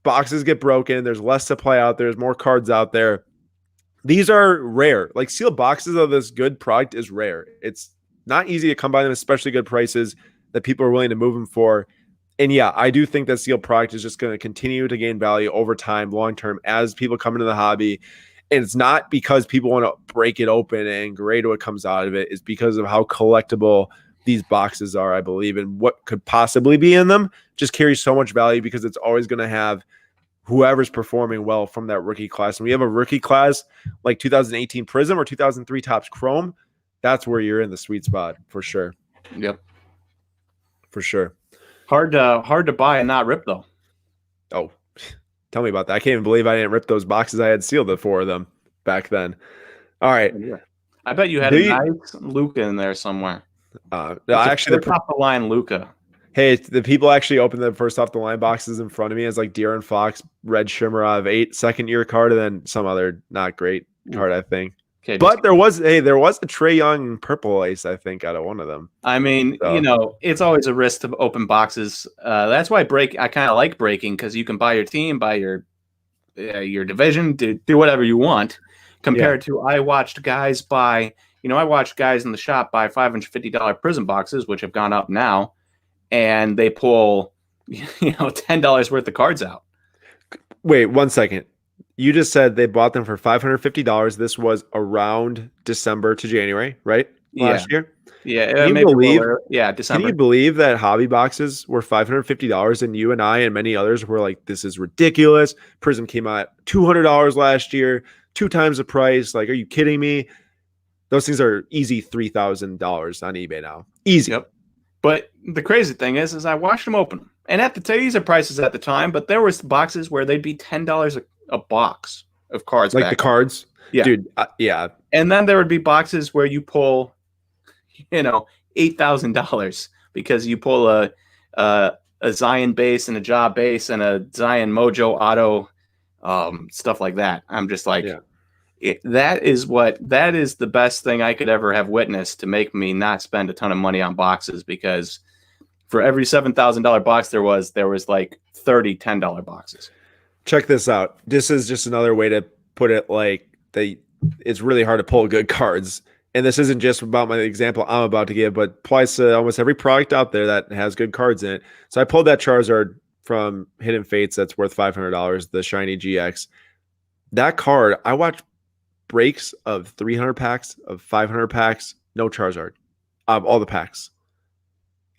Boxes get broken. There's less supply out there. There's more cards out there. These are rare. Like sealed boxes of this good product is rare. It's not easy to come by them, especially good prices that people are willing to move them for. And yeah, I do think that sealed product is just going to continue to gain value over time, long term, as people come into the hobby. And it's not because people want to break it open and grade what comes out of it. It's because of how collectible these boxes are, I believe, and what could possibly be in them just carries so much value because it's always going to have whoever's performing well from that rookie class. And we have a rookie class like 2018 Prism or 2003 Topps Chrome. That's where you're in the sweet spot for sure. Yep. For sure. Hard to buy and not rip though. Oh, tell me about that. I can't even believe I didn't rip those boxes. I had sealed the four of them back then. All right. I bet you had a nice Luka in there somewhere. Actually, the top of the line Luka. Hey, the people actually opened the first off the line boxes in front of me. It's like De'Aaron Fox, Red Shimmerov 8 second-year card, and then some other not great card, I think. Okay, but there was a Trey Young purple ace, I think, out of one of them. I mean, it's always a risk to open boxes. That's why I kind of like breaking because you can buy your team, buy your division, do whatever you want. Compared to I watched guys in the shop buy $550 Prism boxes, which have gone up now, and they pull $10 worth of cards out. Wait 1 second. You just said they bought them for $550. This was around December to January, right? Last year? Yeah. Can you believe? December. Can you believe that hobby boxes were $550 and you and I and many others were like, this is ridiculous. Prism came out $200 last year, 2 times the price. Like, are you kidding me? Those things are easy $3,000 on eBay now. Easy. Yep. But the crazy thing is I watched them open. And these are prices at the time, but there was boxes where they'd be $10 a box of cards. Like the cards? Yeah. Dude, yeah. And then there would be boxes where you pull, $8,000 because you pull a Zion base and a Job base and a Zion Mojo Auto, stuff like that. I'm just like, that is the best thing I could ever have witnessed to make me not spend a ton of money on boxes, because for every $7,000 box there was like 30 $10 boxes. Check this out. This is just another way to put it. Like it's really hard to pull good cards. And this isn't just about my example I'm about to give, but applies to almost every product out there that has good cards in it. So I pulled that Charizard from Hidden Fates that's worth $500, the Shiny GX. That card, I watched breaks of 300 packs, of 500 packs, no Charizard, all the packs.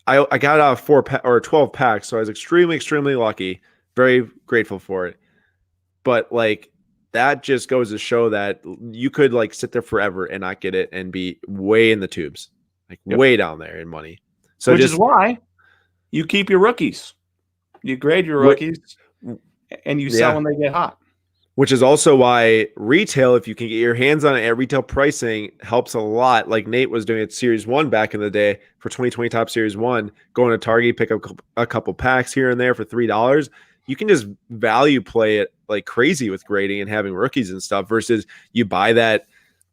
I got out of 12 packs, so I was extremely, extremely lucky. Very grateful for it. But like that just goes to show that you could like sit there forever and not get it and be way in the tubes, like way down there in money. So which is why you keep your rookies. You grade your rookies and you sell when they get hot. Which is also why retail, if you can get your hands on it at retail pricing, helps a lot. Like Nate was doing at Series 1 back in the day for 2020 Top Series 1, going to Target, pick up a couple packs here and there for $3. You can just value play it like crazy with grading and having rookies and stuff versus you buy that,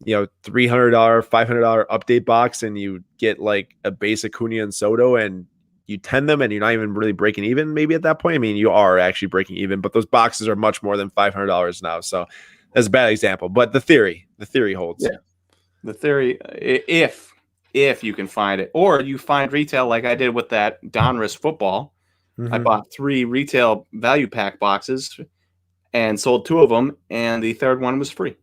$300, $500 update box and you get like a base Acuna and Soto and you 10 them and you're not even really breaking even maybe at that point. I mean, you are actually breaking even, but those boxes are much more than $500 now. So that's a bad example, but the theory holds. Yeah. The theory, if you can find it, or you find retail like I did with that Donruss football. Mm-hmm. I bought 3 retail value pack boxes and sold 2 of them, and the third one was free.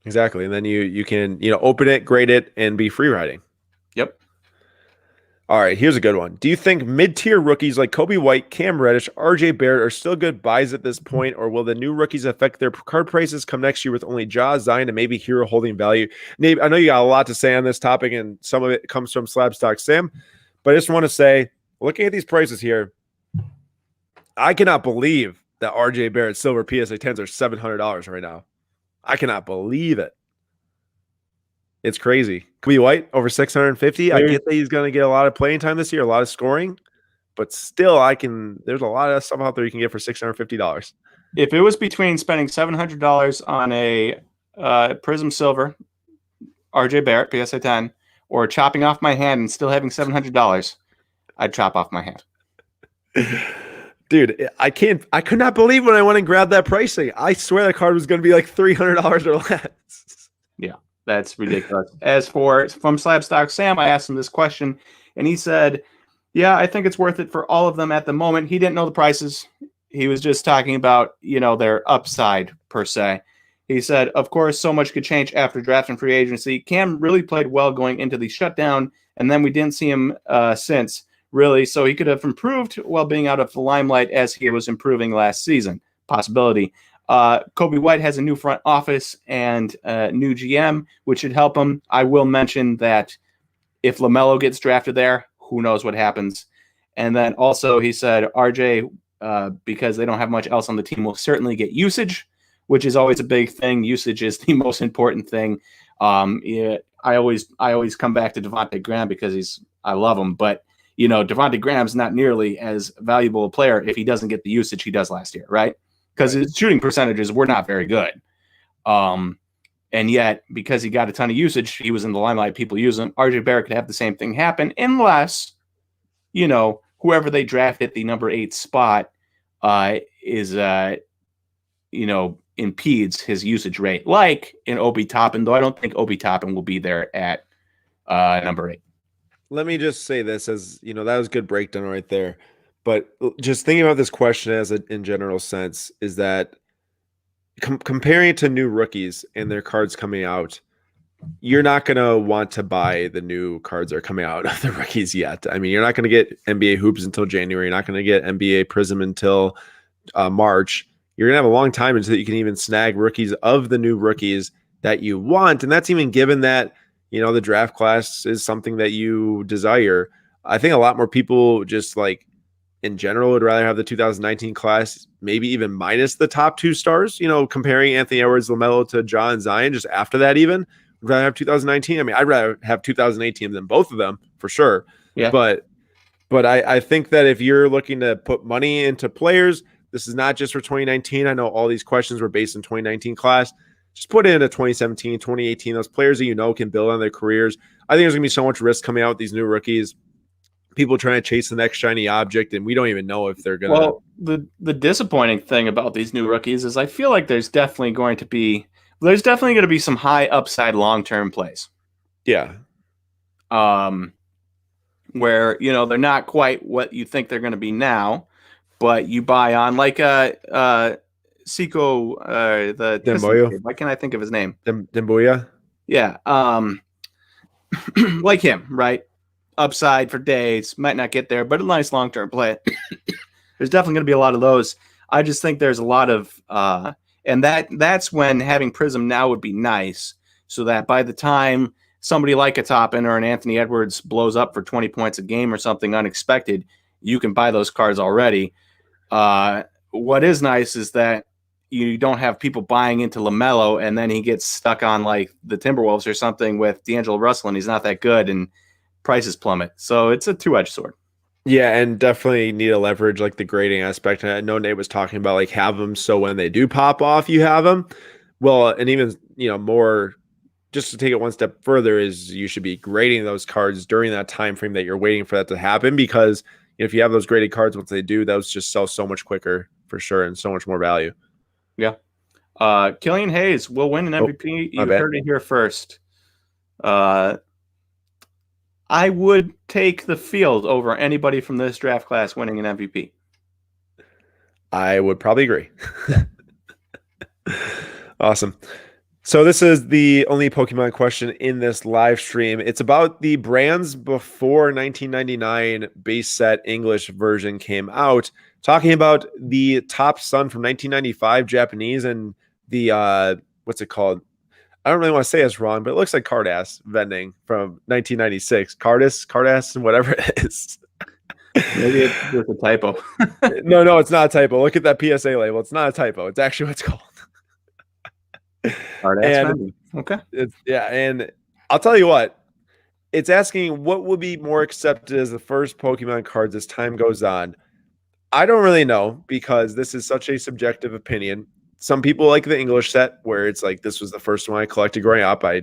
Exactly. And then you can, open it, grade it, and be free riding. Yep. All right, here's a good one. Do you think mid-tier rookies like Kobe White, Cam Reddish, RJ Barrett are still good buys at this point, or will the new rookies affect their card prices come next year with only Ja, Zion, and maybe Hero holding value? Nate, I know you got a lot to say on this topic, and some of it comes from Slab Stock Sam, but I just want to say, looking at these prices here, I cannot believe that RJ Barrett Silver PSA 10s are $700 right now. I cannot believe it. It's crazy. Kobe White over 650. I get that he's going to get a lot of playing time this year, a lot of scoring, but still, there's a lot of stuff out there you can get for $650. If it was between spending $700 on a Prism Silver RJ Barrett PSA 10 or chopping off my hand and still having $700, I'd chop off my hand. Dude, I could not believe when I went and grabbed that pricing. I swear that card was going to be like $300 or less. Yeah. That's ridiculous. As for from Slab Stock Sam, I asked him this question, and he said, yeah, I think it's worth it for all of them at the moment. He didn't know the prices. He was just talking about, their upside, per se. He said, of course, so much could change after draft and free agency. Cam really played well going into the shutdown, and then we didn't see him since, really. So he could have improved while being out of the limelight as he was improving last season. Possibility. Kobe White has a new front office and a new GM, which should help him. I will mention that if LaMelo gets drafted there, who knows what happens. And then also he said RJ, because they don't have much else on the team, will certainly get usage, which is always a big thing. Usage is the most important thing. I always come back to Devontae Graham because I love him, but Devontae Graham's not nearly as valuable a player if he doesn't get the usage he does last year, right? Because his shooting percentages were not very good. And yet, because he got a ton of usage, he was in the limelight, people use him. RJ Barrett could have the same thing happen unless, whoever they draft at the number 8 spot impedes his usage rate, like in Obi Toppin, though I don't think Obi Toppin will be there at number 8. Let me just say this as, that was good breakdown right there. But just thinking about this question in general sense is that comparing it to new rookies and their cards coming out, you're not going to want to buy the new cards that are coming out of the rookies yet. I mean, you're not going to get NBA Hoops until January. You're not going to get NBA Prism until March. You're going to have a long time until you can even snag rookies of the new rookies that you want. And that's even given that, the draft class is something that you desire. I think a lot more people just like, in general, would rather have the 2019 class, maybe even minus the top 2 stars, comparing Anthony Edwards, LaMelo to Ja and Zion, just after that even, would rather have 2019. I mean, I'd rather have 2018 than both of them for sure. Yeah. But I think that if you're looking to put money into players, this is not just for 2019. I know all these questions were based in 2019 class. Just put it into 2017, 2018. Those players that can build on their careers. I think there's going to be so much risk coming out with these new rookies. People trying to chase the next shiny object, and we don't even know if they're going to. Well, the disappointing thing about these new rookies is I feel like there's definitely going to be some high upside long-term plays. Yeah. Where, they're not quite what you think they're going to be now, but you buy on like Seiko, the Demboya. Why can't I think of his name? Demboya. Yeah. Like him, right? Upside for days, might not get there, but a nice long-term play. There's definitely going to be a lot of those. I just think there's a lot of And that's when having Prism now would be nice, so that by the time somebody like a Toppin or an Anthony Edwards blows up for 20 points a game or something unexpected, you can buy those cards already. What is nice is that you don't have people buying into LaMelo and then he gets stuck on like the Timberwolves or something with D'Angelo Russell and he's not that good and prices plummet. So it's a two-edged sword. Yeah, and definitely need to leverage like the grading aspect. And I know Nate was talking about like have them so when they do pop off, you have them. Well, and even more, just to take it one step further, is you should be grading those cards during that time frame that you're waiting for that to happen, because if you have those graded cards, once they do, those just sell so much quicker for sure and so much more value. Yeah. Killian Hayes will win an MVP. You heard it here first. I would take the field over anybody from this draft class winning an MVP. I would probably agree. Awesome. So this is the only Pokemon question in this live stream. It's about the brands before 1999 base set English version came out, talking about the Top Sun from 1995 Japanese and the what's it called? I don't really want to say it's wrong, but it looks like Cardass vending from 1996. Cardass, whatever it is. Maybe it's just a typo. No, it's not a typo. Look at that PSA label. It's not a typo. It's actually what it's called. And, okay. And I'll tell you what, it's asking what will be more accepted as the first Pokemon cards as time goes on. I don't really know, because this is such a subjective opinion. Some people like the English set, where it's like this was the first one I collected growing up. I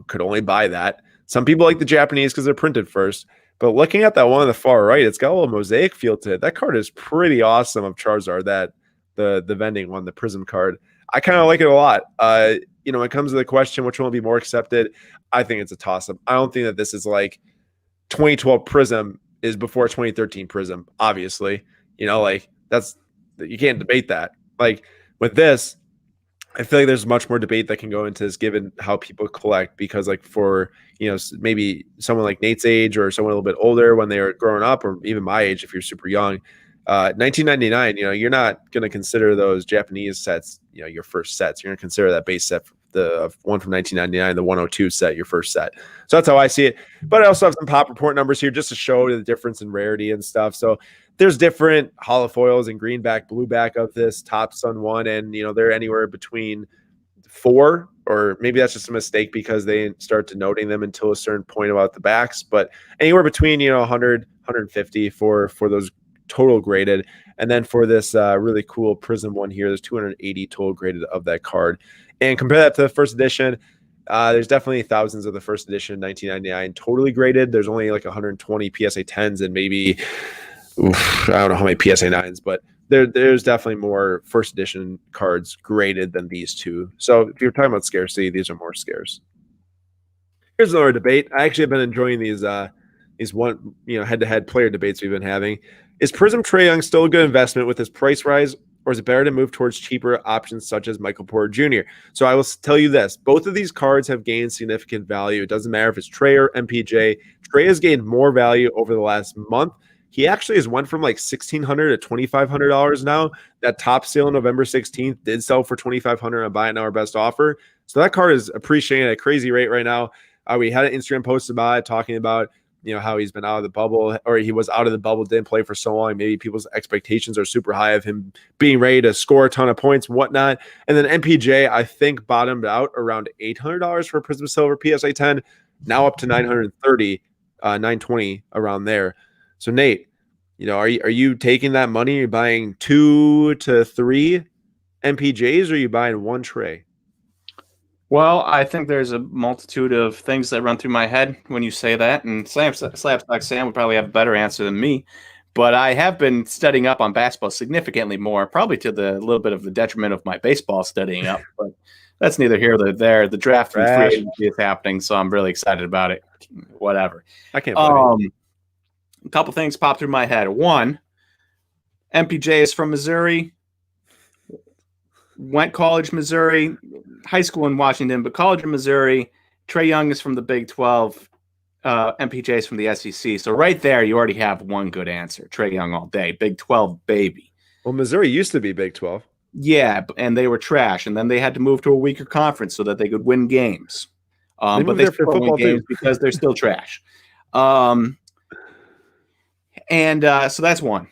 could only buy that. Some people like the Japanese because they're printed first. But looking at that one on the far right, it's got a little mosaic feel to it. That card is pretty awesome of Charizard, that the vending one, the Prism card. I kind of like it a lot. When it comes to the question, which one will be more accepted, I think it's a toss-up. I don't think that this is like 2012 Prism is before 2013 Prism, obviously. That's, you can't debate that. Like with this, I feel like there's much more debate that can go into this given how people collect, because like for, maybe someone like Nate's age or someone a little bit older when they were growing up, or even my age if you're super young, 1999, you're not going to consider those Japanese sets, your first sets. You're going to consider that base set, the one from 1999, the 102 set, your first set. So that's how I see it. But I also have some pop report numbers here just to show the difference in rarity and stuff. So there's different holofoils and greenback, blueback of this Top Sun one, and they're anywhere between 4, or maybe that's just a mistake because they didn't start denoting them until a certain point about the backs, but anywhere between 100, 150 for those total graded. And then for this really cool Prism one here, there's 280 total graded of that card. And compare that to the first edition, there's definitely thousands of the first edition 1999 totally graded. There's only like 120 PSA 10s and maybe I don't know how many PSA 9s, but there's definitely more first edition cards graded than these two. So if you're talking about scarcity, these are more scarce. Here's another debate. I actually have been enjoying these one head-to-head player debates we've been having. Is Prism Trey Young still a good investment with his price rise, or is it better to move towards cheaper options such as Michael Porter Jr.? So I will tell you this. Both of these cards have gained significant value. It doesn't matter if it's Trey or MPJ. Trey has gained more value over the last month. He actually has went from like $1,600 to $2,500 now. That top sale on November 16th did sell for $2,500 on Buy It Now or Best Offer. So that card is appreciating at a crazy rate right now. We had an Instagram post about it, talking about how he's been out of the bubble, or he was out of the bubble, didn't play for so long. Maybe people's expectations are super high of him being ready to score a ton of points and whatnot. And then MPJ, I think, bottomed out around $800 for Prism Silver PSA 10, now up to $930, $920 around there. So Nate, are you taking that money? Are you buying 2 to 3 MPJs, or are you buying 1 Trey? Well, I think there's a multitude of things that run through my head when you say that, and Slapstock Sam would probably have a better answer than me. But I have been studying up on basketball significantly more, probably to the little bit of the detriment of my baseball studying up. But that's neither here nor there. The draft and free agency is happening, so I'm really excited about it. Whatever. I can't believe a couple things popped through my head. One, MPJ is from Missouri. Went college Missouri, high school in Washington, but college in Missouri. Trey Young is from the Big 12. MPJ is from the SEC. So right there, you already have one good answer. Trey Young all day. Big 12 baby. Well, Missouri used to be Big 12. Yeah, and they were trash, and then they had to move to a weaker conference so that they could win games. They But moved they there for still don't win football games too. because they're still trash. And so that's one.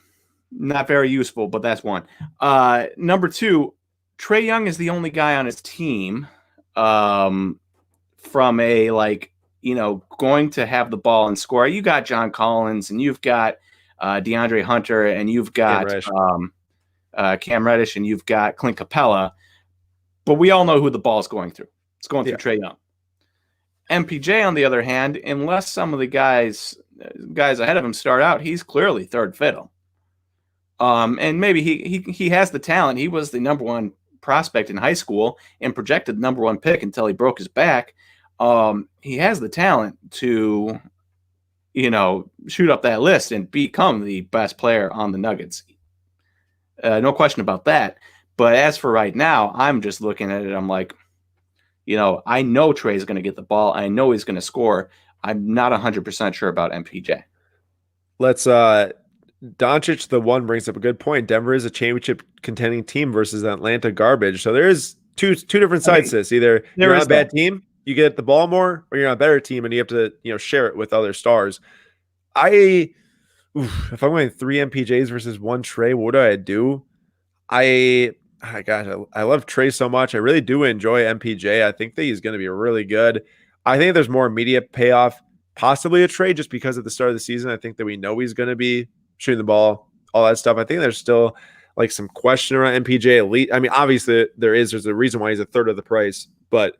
Not very useful, but that's one. Number two, Trey Young is the only guy on his team from a going to have the ball and score. You got John Collins, and you've got DeAndre Hunter, and you've got Cam Reddish, and you've got Clint Capella. But we all know who the ball's going through. It's going through Trey Young. MPJ, on the other hand, unless some of the guys ahead of him start out, he's clearly third fiddle. And maybe he has the talent. He was the number one prospect in high school and projected number one pick until he broke his back. He has the talent to, shoot up that list and become the best player on the Nuggets. No question about that. But as for right now, I'm just looking at it. I'm like, I know Trey's going to get the ball. I know he's going to score. I'm not 100% sure about MPJ. Let's Doncic, the one, brings up a good point. Denver is a championship contending team versus Atlanta garbage. So there's two different sides to this. Either you're on a bad team, you get the ball more, or you're on a better team and you have to share it with other stars. If I'm going 3 MPJs versus 1 Trey, what do I do? I love Trey so much. I really do enjoy MPJ. I think that he's going to be really good. I think there's more immediate payoff, possibly a Trey, just because at the start of the season, I think that we know he's going to be shooting the ball, all that stuff. I think there's still like some question around MPJ elite. I mean, obviously there's a reason why he's a third of the price, but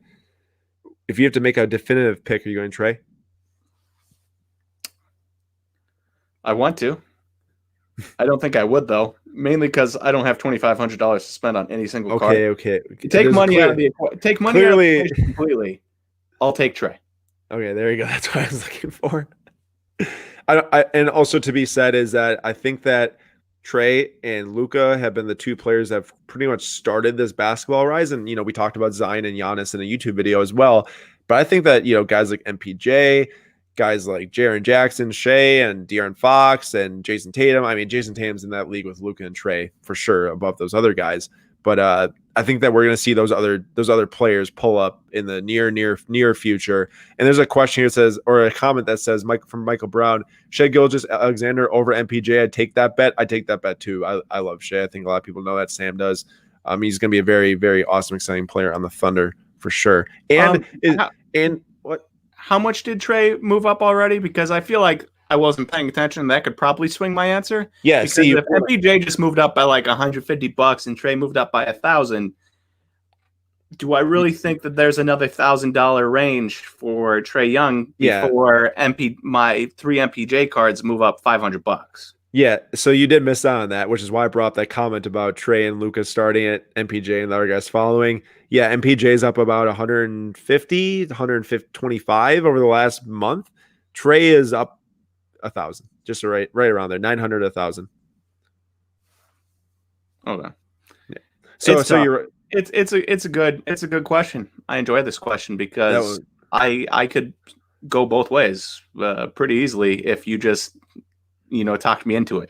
if you have to make a definitive pick, are you going Trey? I want to. I don't think I would, though, mainly because I don't have $2,500 to spend on any single card. Okay. Take money out of the equation completely. I'll take Trey. Okay, there you go. That's what I was looking for. And also to be said is that I think that Trey and Luka have been the two players that have pretty much started this basketball rise. And, we talked about Zion and Giannis in a YouTube video as well. But I think that, guys like MPJ, guys like Jaren Jackson, Shea, and De'Aaron Fox, and Jason Tatum. I mean, Jason Tatum's in that league with Luka and Trey for sure above those other guys. But I think that we're going to see those other players pull up in the near future. And there's a question here that says, or a comment that says, from Michael Brown, Shea Gilgeous-Alexander over MPJ. I'd take that bet. I take that bet too. I love Shea. I think a lot of people know that. Sam does. He's going to be a very, very awesome, exciting player on the Thunder for sure. And how much did Trey move up already? Because I feel like I wasn't paying attention. That could probably swing my answer. Yeah, because if MPJ just moved up by like $150 and Trey moved up by $1,000, do I really think that there's another $1,000 range for Trey Young before my 3 MPJ cards move up $500? Yeah, so you did miss out on that, which is why I brought up that comment about Trey and Luka starting at MPJ and the other guys following. Yeah, MPJ's up about 150, 125 over the last month. Trey is up 1,000, just right around there, 900, 1,000. Okay. Yeah. So you're. It's a good question. I enjoy this question because I could go both ways pretty easily if you just talked me into it.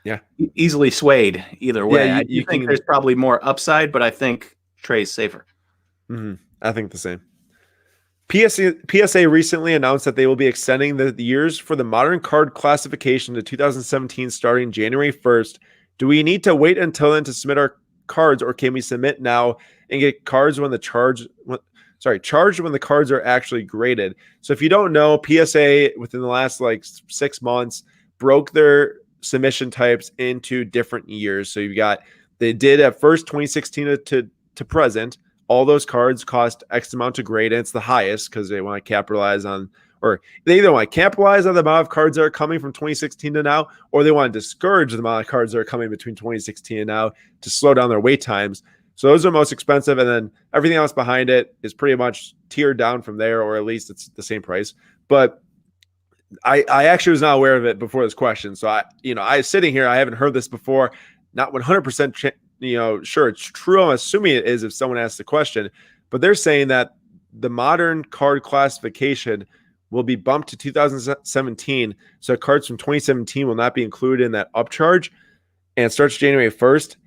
Yeah, easily swayed either way. Yeah, you think there's probably more upside, but I think Trey's safer. Mm-hmm. I think the same. PSA recently announced that they will be extending the years for the modern card classification to 2017 starting January 1st. Do we need to wait until then to submit our cards, or can we submit now and get cards when charged when the cards are actually graded? So if you don't know, PSA within the last 6 months broke their submission types into different years. So they did at first 2016 to present. All those cards cost X amount to grade, and it's the highest because they want to capitalize on, or they either want to capitalize on the amount of cards that are coming from 2016 to now, or they want to discourage the amount of cards that are coming between 2016 and now to slow down their wait times. So those are most expensive, and then everything else behind it is pretty much tiered down from there, or at least it's the same price. But I actually was not aware of it before this question. So I sitting here, I haven't heard this before, not 100% sure it's true. I'm assuming it is if someone asks the question, but they're saying that the modern card classification will be bumped to 2017. So cards from 2017 will not be included in that upcharge, and it starts January 1st.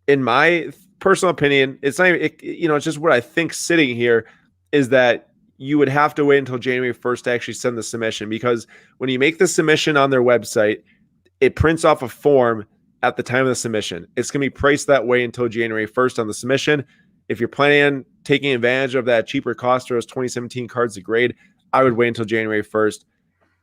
In my personal opinion. It's not even, it's just what I think sitting here is that you would have to wait until January 1st to actually send the submission, because when you make the submission on their website, it prints off a form at the time of the submission. It's going to be priced that way until January 1st on the submission. If you're planning on taking advantage of that cheaper cost for those 2017 cards to grade, I would wait until January 1st.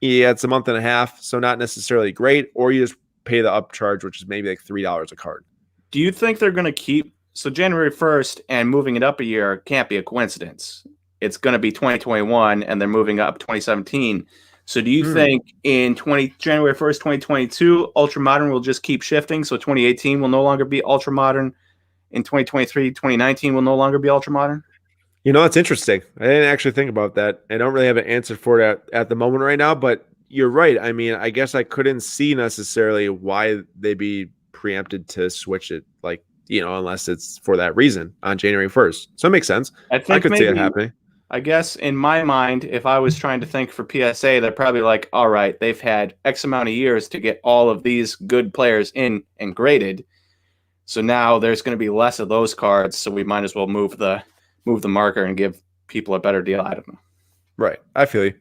Yeah, it's a month and a half, so not necessarily great, or you just pay the upcharge, which is maybe like $3 a card. Do you think they're going to keep, so January 1st and moving it up a year can't be a coincidence? It's going to be 2021 and they're moving up 2017. So do you think in January 1st, 2022, Ultra Modern will just keep shifting? So 2018 will no longer be Ultra Modern. In 2023, 2019 will no longer be Ultra Modern? It's interesting. I didn't actually think about that. I don't really have an answer for it at the moment right now, but you're right. I mean, I guess I couldn't see necessarily why they'd be preempted to switch it, like, unless it's for that reason on January 1st. So it makes sense. I could see it happening. I guess in my mind, if I was trying to think for PSA, they're probably like, all right, they've had X amount of years to get all of these good players in and graded. So now there's going to be less of those cards. So we might as well move the marker and give people a better deal out of them. Right. I feel you.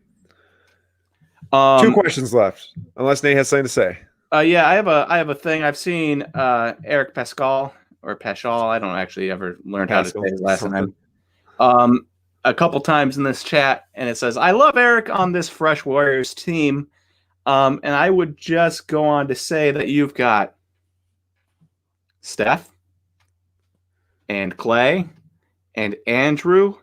2 questions left, unless Nate has something to say. Yeah, I have a thing. I've seen Eric Paschall or Paschall. I don't actually ever learned how to say his last name. A couple times in this chat, and it says, I love Eric on this Fresh Warriors team. And I would just go on to say that you've got Steph and Clay and Andrew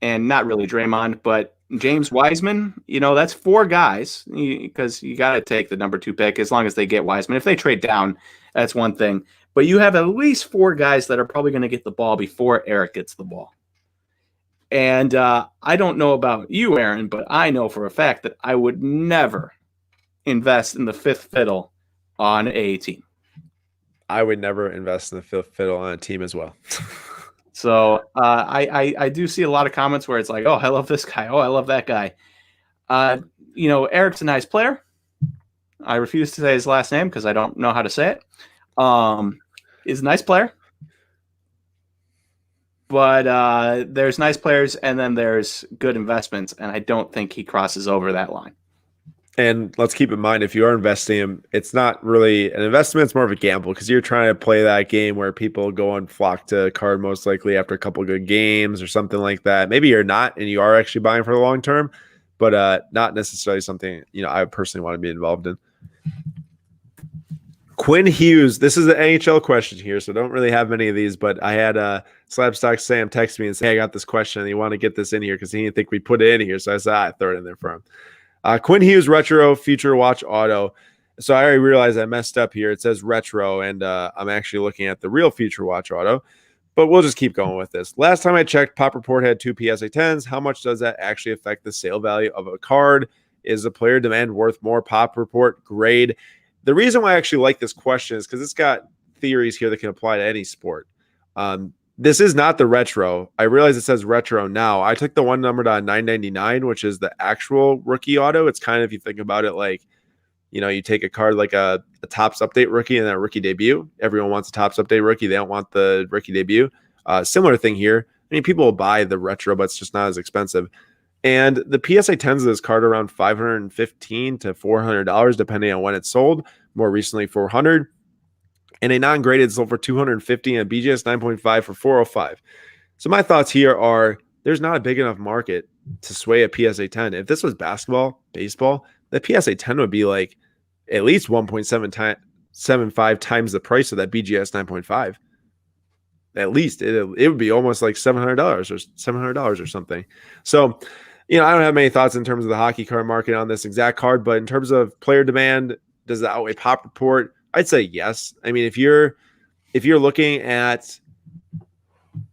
and not really Draymond, but James Wiseman. That's 4 guys, because you got to take the number 2 pick as long as they get Wiseman. If they trade down, that's one thing. But you have at least 4 guys that are probably going to get the ball before Eric gets the ball. And I don't know about you, Aaron, but I know for a fact that I would never invest in the 5th fiddle on a team. I would never invest in the 5th fiddle on a team as well. So I do see a lot of comments where it's like, oh, I love this guy. Oh, I love that guy. Eric's a nice player. I refuse to say his last name because I don't know how to say it. He's a nice player. But there's nice players, and then there's good investments, and I don't think he crosses over that line. And let's keep in mind, if you are investing him, it's not really an investment, it's more of a gamble, because you're trying to play that game where people go and flock to a card most likely after a couple good games or something like that. Maybe you're not, and you are actually buying for the long term, but not necessarily something I personally want to be involved in. Quinn Hughes, this is an NHL question here, so don't really have many of these, but I had Slab Stock Sam text me and say, hey, I got this question, and he wanted to get this in here because he didn't think we put it in here, so I said, I throw it in there for him. Quinn Hughes Retro Future Watch Auto. So I already realized I messed up here. It says Retro, and I'm actually looking at the real Future Watch Auto, but we'll just keep going with this. Last time I checked, Pop Report had 2 PSA 10s. How much does that actually affect the sale value of a card? Is the player demand worth more? Pop Report grade. The reason why I actually like this question is because it's got theories here that can apply to any sport. This is not the retro. I realize it says retro now. I took the one numbered on 999, which is the actual rookie auto. It's kind of, if you think about it, like, you take a card like a Topps Update rookie and then a rookie debut. Everyone wants a Topps Update rookie. They don't want the rookie debut. Similar thing here. I mean, people will buy the retro, but it's just not as expensive. And the PSA 10s of this card are around $515 to $400, depending on when it's sold. More recently, $400. And a non-graded sold for $250 and BGS 9.5 for $405. So my thoughts here are there's not a big enough market to sway a PSA 10. If this was basketball, baseball, the PSA 10 would be like at least 1.75 times the price of that BGS 9.5. At least it would be almost like $700 or something. So, I don't have many thoughts in terms of the hockey card market on this exact card, but in terms of player demand, does that outweigh Pop Report? I'd say yes. I mean, if you're looking at,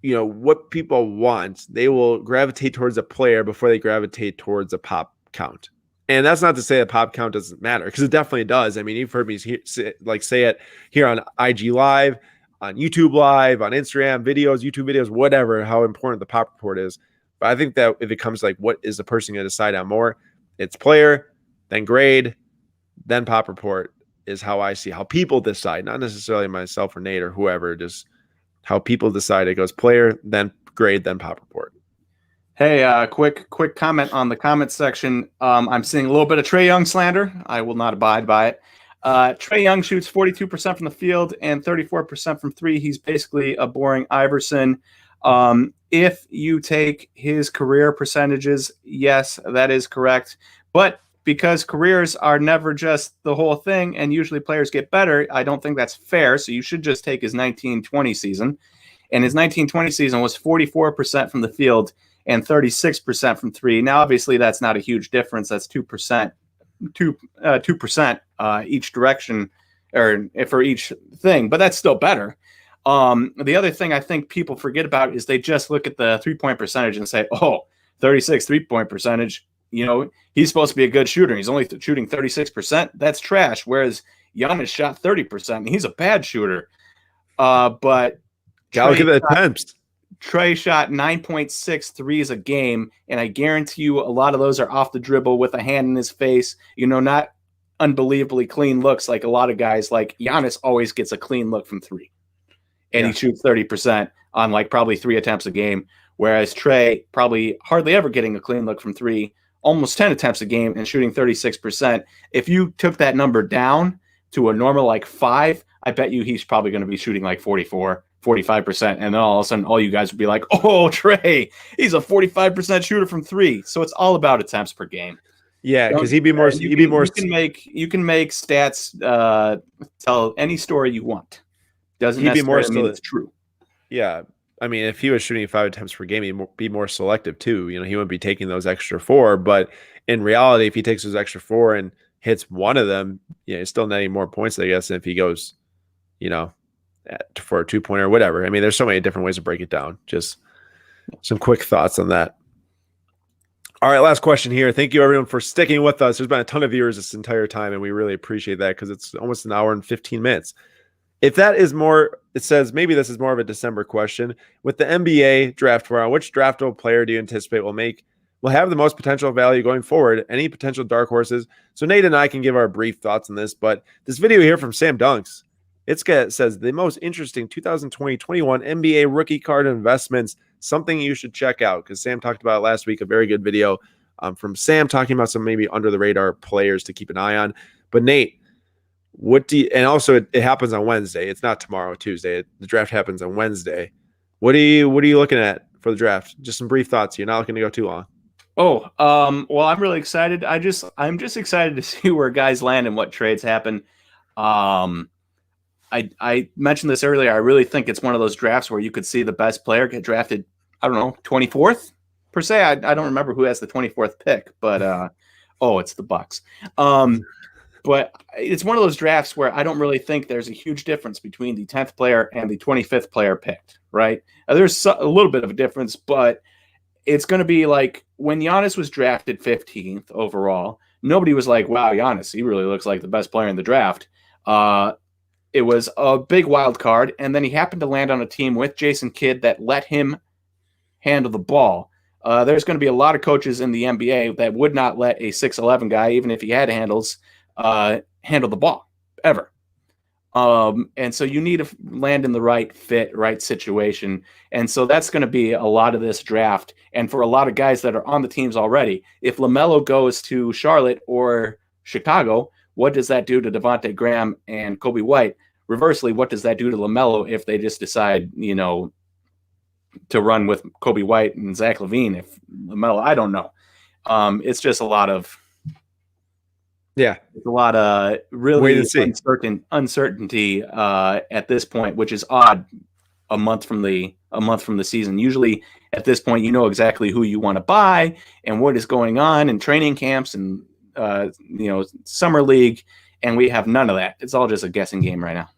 what people want, they will gravitate towards a player before they gravitate towards a pop count. And that's not to say that pop count doesn't matter, because it definitely does. I mean, you've heard me say it here on IG Live, on YouTube Live, on Instagram videos, YouTube videos, whatever, how important the Pop Report is. But I think that if it comes to like, what is the person going to decide on more? It's player, then grade, then Pop Report is how I see how people decide, not necessarily myself or Nate or whoever, just how people decide. It goes player, then grade, then pop report. Hey, quick comment on the comment section. I'm seeing a little bit of Trey Young slander. I will not abide by it. Trey Young shoots 42% from the field and 34% from three. He's basically a boring Iverson. If you take his career percentages, yes, that is correct. But because careers are never just the whole thing and usually players get better, I don't think that's fair. So you should just take his 1920 season. And his 1920 season was 44% from the field and 36% from three. Now, obviously, that's not a huge difference. That's 2%, 2% each direction or for each thing, but that's still better. The other thing I think people forget about is they just look at the 3-point percentage and say, oh, 36 3-point percentage, he's supposed to be a good shooter. He's only shooting 36%. That's trash. Whereas Giannis shot 30% and he's a bad shooter. But gotta look at the attempts. Trey shot 9.6 threes a game, and I guarantee you a lot of those are off the dribble with a hand in his face, not unbelievably clean looks like a lot of guys. Like Giannis always gets a clean look from three, and he shoots 30% on like probably 3 attempts a game, whereas Trey probably hardly ever getting a clean look from three, almost 10 attempts a game and shooting 36%. If you took that number down to a normal like 5, I bet you he's probably going to be shooting like 45%, and then all of a sudden all you guys would be like, oh, Trey, he's a 45% shooter from three. So it's all about attempts per game. Yeah, because he'd be more. You can make stats tell any story you want. Doesn't necessarily mean it's true. Yeah, I mean, if he was shooting 5 attempts per game, he'd be more selective too. He wouldn't be taking those extra 4. But in reality, if he takes those extra 4 and hits one of them, he's still netting more points, I guess, than if he goes, for a 2-pointer or whatever. I mean, there's so many different ways to break it down. Just some quick thoughts on that. All right, last question here. Thank you, everyone, for sticking with us. There's been a ton of viewers this entire time, and we really appreciate that because it's almost an hour and 15 minutes. If that is more, it says maybe this is more of a December question. With the NBA draft tomorrow, which draftable player do you anticipate will have the most potential value going forward? Any potential dark horses? So Nate and I can give our brief thoughts on this, but this video here from Sam Dunks, it says the most interesting 2020-21 NBA rookie card investments, something you should check out because Sam talked about it last week, a very good video from Sam talking about some maybe under the radar players to keep an eye on. But Nate, and also it happens on Wednesday. It's not tomorrow, Tuesday. The draft happens on Wednesday. What are you looking at for the draft? Just some brief thoughts. You're not looking to go too long. Well, I'm really excited. I'm just excited to see where guys land and what trades happen. I mentioned this earlier. I really think it's one of those drafts where you could see the best player get drafted, I don't know, 24th per se. I don't remember who has the 24th pick, but it's the Bucks. But it's one of those drafts where I don't really think there's a huge difference between the 10th player and the 25th player picked, right? There's a little bit of a difference, but it's going to be like when Giannis was drafted 15th overall, nobody was like, wow, Giannis, he really looks like the best player in the draft. It was a big wild card, and then he happened to land on a team with Jason Kidd that let him handle the ball. There's going to be a lot of coaches in the NBA that would not let a 6'11 guy, even if he had handles, handle the ball ever. And so you need to land in the right fit, right situation. And so that's going to be a lot of this draft. And for a lot of guys that are on the teams already, if LaMelo goes to Charlotte or Chicago, what does that do to Devontae Graham and Kobe White? Reversely, what does that do to LaMelo if they just decide, to run with Kobe White and Zach LaVine? If LaMelo, I don't know. It's just a lot of really uncertainty at this point, which is odd. A month from the season. Usually, at this point, you know exactly who you want to buy and what is going on in training camps and summer league, and we have none of that. It's all just a guessing game right now.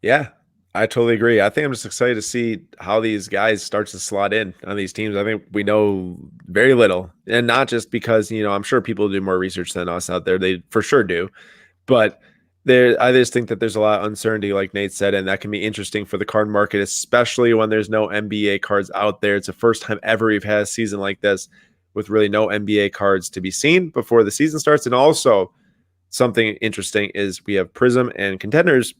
Yeah, I totally agree. I think I'm just excited to see how these guys start to slot in on these teams. I think we know very little, and not just because, I'm sure people do more research than us out there. They for sure do, but I just think that there's a lot of uncertainty, like Nate said, and that can be interesting for the card market, especially when there's no NBA cards out there. It's the first time ever we've had a season like this with really no NBA cards to be seen before the season starts. And also something interesting is we have Prism and Contenders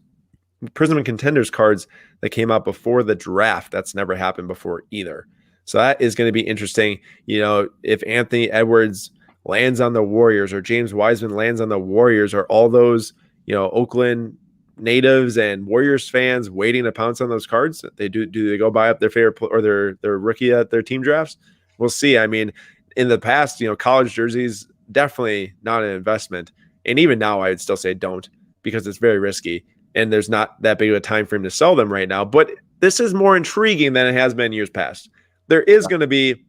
Prism and Contenders cards that came out before the draft. That's never happened before either. So that is going to be interesting. You know, if Anthony Edwards lands on the Warriors or James Wiseman lands on the Warriors, or all those, you know, Oakland natives and Warriors fans waiting to pounce on those cards, do they go buy up their favorite or their rookie at their team drafts? We'll see. I mean, in the past, you know, college jerseys definitely not an investment, and even now I would still say don't, because it's very risky and there's not that big of a time frame to sell them right now. But this is more intriguing than it has been years past. There is going to be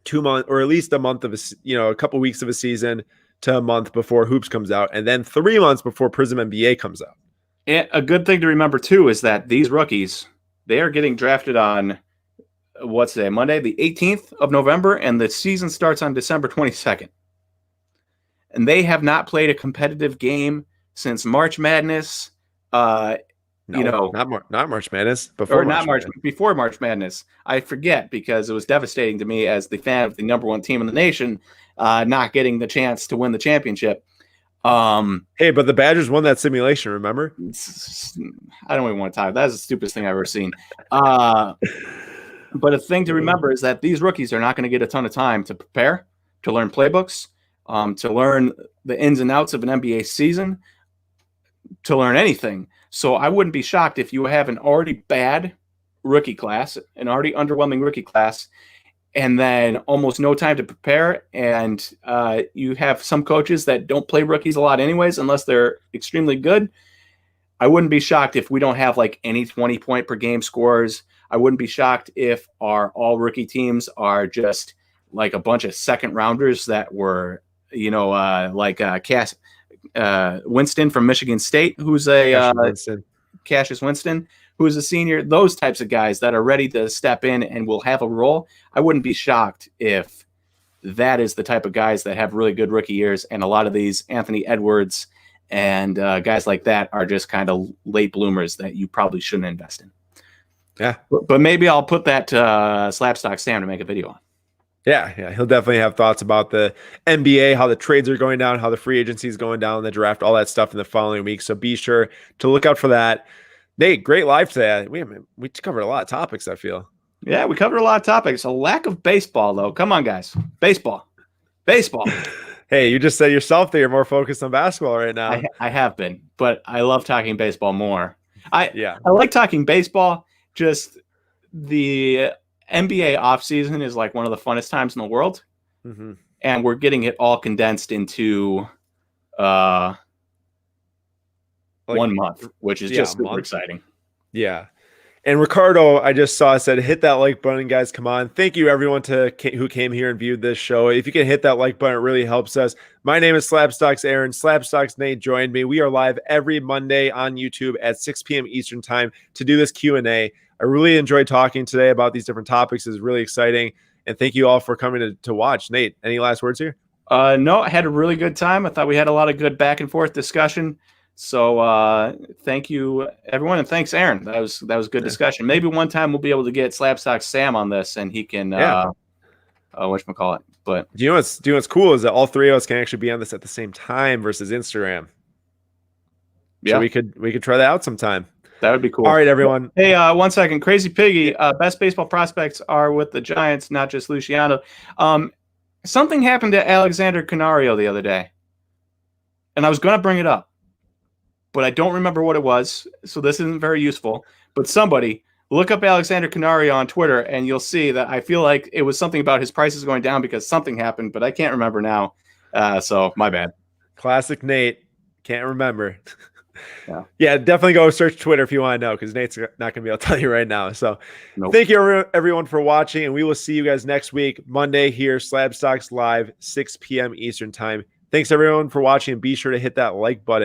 2 months or at least a month of a couple weeks of a season to a month before Hoops comes out, and then 3 months before Prism NBA comes out. And a good thing to remember too is that these rookies, they are getting drafted on what's today, Monday, the 18th of November, and the season starts on December 22nd. And they have not played a competitive game since March Madness. Not March Madness. Before March Madness. I forget, because it was devastating to me as the fan of the number one team in the nation, not getting the chance to win the championship. Hey, but the Badgers won that simulation, remember? I don't even want to talk. That's the stupidest thing I've ever seen. But a thing to remember is that these rookies are not going to get a ton of time to prepare, to learn playbooks, to learn the ins and outs of an NBA season, to learn anything. So I wouldn't be shocked if you have an already bad rookie class, an already underwhelming rookie class, and then almost no time to prepare. And you have some coaches that don't play rookies a lot anyways, unless they're extremely good. I wouldn't be shocked if we don't have like any 20-point per game scorers. I wouldn't be shocked if our all rookie teams are just like a bunch of second rounders that were, Winston from Michigan State, who's Cassius Winston, who's a senior. Those types of guys that are ready to step in and will have a role. I wouldn't be shocked if that is the type of guys that have really good rookie years. And a lot of these Anthony Edwards and guys like that are just kind of late bloomers that you probably shouldn't invest in. Yeah. But maybe I'll put that to Slabstock Sam to make a video on. Yeah, he'll definitely have thoughts about the NBA, how the trades are going down, how the free agency is going down, the draft, all that stuff in the following week. So be sure to look out for that. Nate, great live today. We covered a lot of topics, I feel. Yeah, we covered a lot of topics. A lack of baseball, though. Come on, guys. Baseball. Hey, you just said yourself that you're more focused on basketball right now. I have been, but I love talking baseball more. I like talking baseball. Just the NBA offseason is like one of the funnest times in the world. Mm-hmm. And we're getting it all condensed into 1 month, which is just super exciting. Yeah. And Ricardo, I just saw, said, hit that like button, guys. Come on. Thank you, everyone who came here and viewed this show. If you can hit that like button, it really helps us. My name is Slabstocks Aaron. Slabstocks Nate joined me. We are live every Monday on YouTube at 6 p.m. Eastern time to do this Q&A. I really enjoyed talking today about these different topics. It's really exciting. And thank you all for coming to watch. Nate, any last words here? No, I had a really good time. I thought we had a lot of good back and forth discussion. So thank you, everyone, and thanks, Aaron. That was a good discussion. Maybe one time we'll be able to get Slabstock Sam on this, and he can whatchamacallit. But do you know what's cool is that all three of us can actually be on this at the same time versus Instagram. Yeah, so we could try that out sometime. That would be cool. All right, everyone. Hey, 1 second. Crazy Piggy, best baseball prospects are with the Giants, not just Luciano. Something happened to Alexander Canario the other day, and I was going to bring it up, but I don't remember what it was, so this isn't very useful. But somebody look up Alexander Canario on Twitter, and you'll see that I feel like it was something about his prices going down because something happened, but I can't remember now. So my bad. Classic Nate. Can't remember. Yeah, definitely go search Twitter if you want to know, because Nate's not going to be able to tell you right now. So Thank you, everyone, for watching, and we will see you guys next week, Monday here, Slabstocks Live, 6 p.m. Eastern time. Thanks, everyone, for watching, and be sure to hit that like button.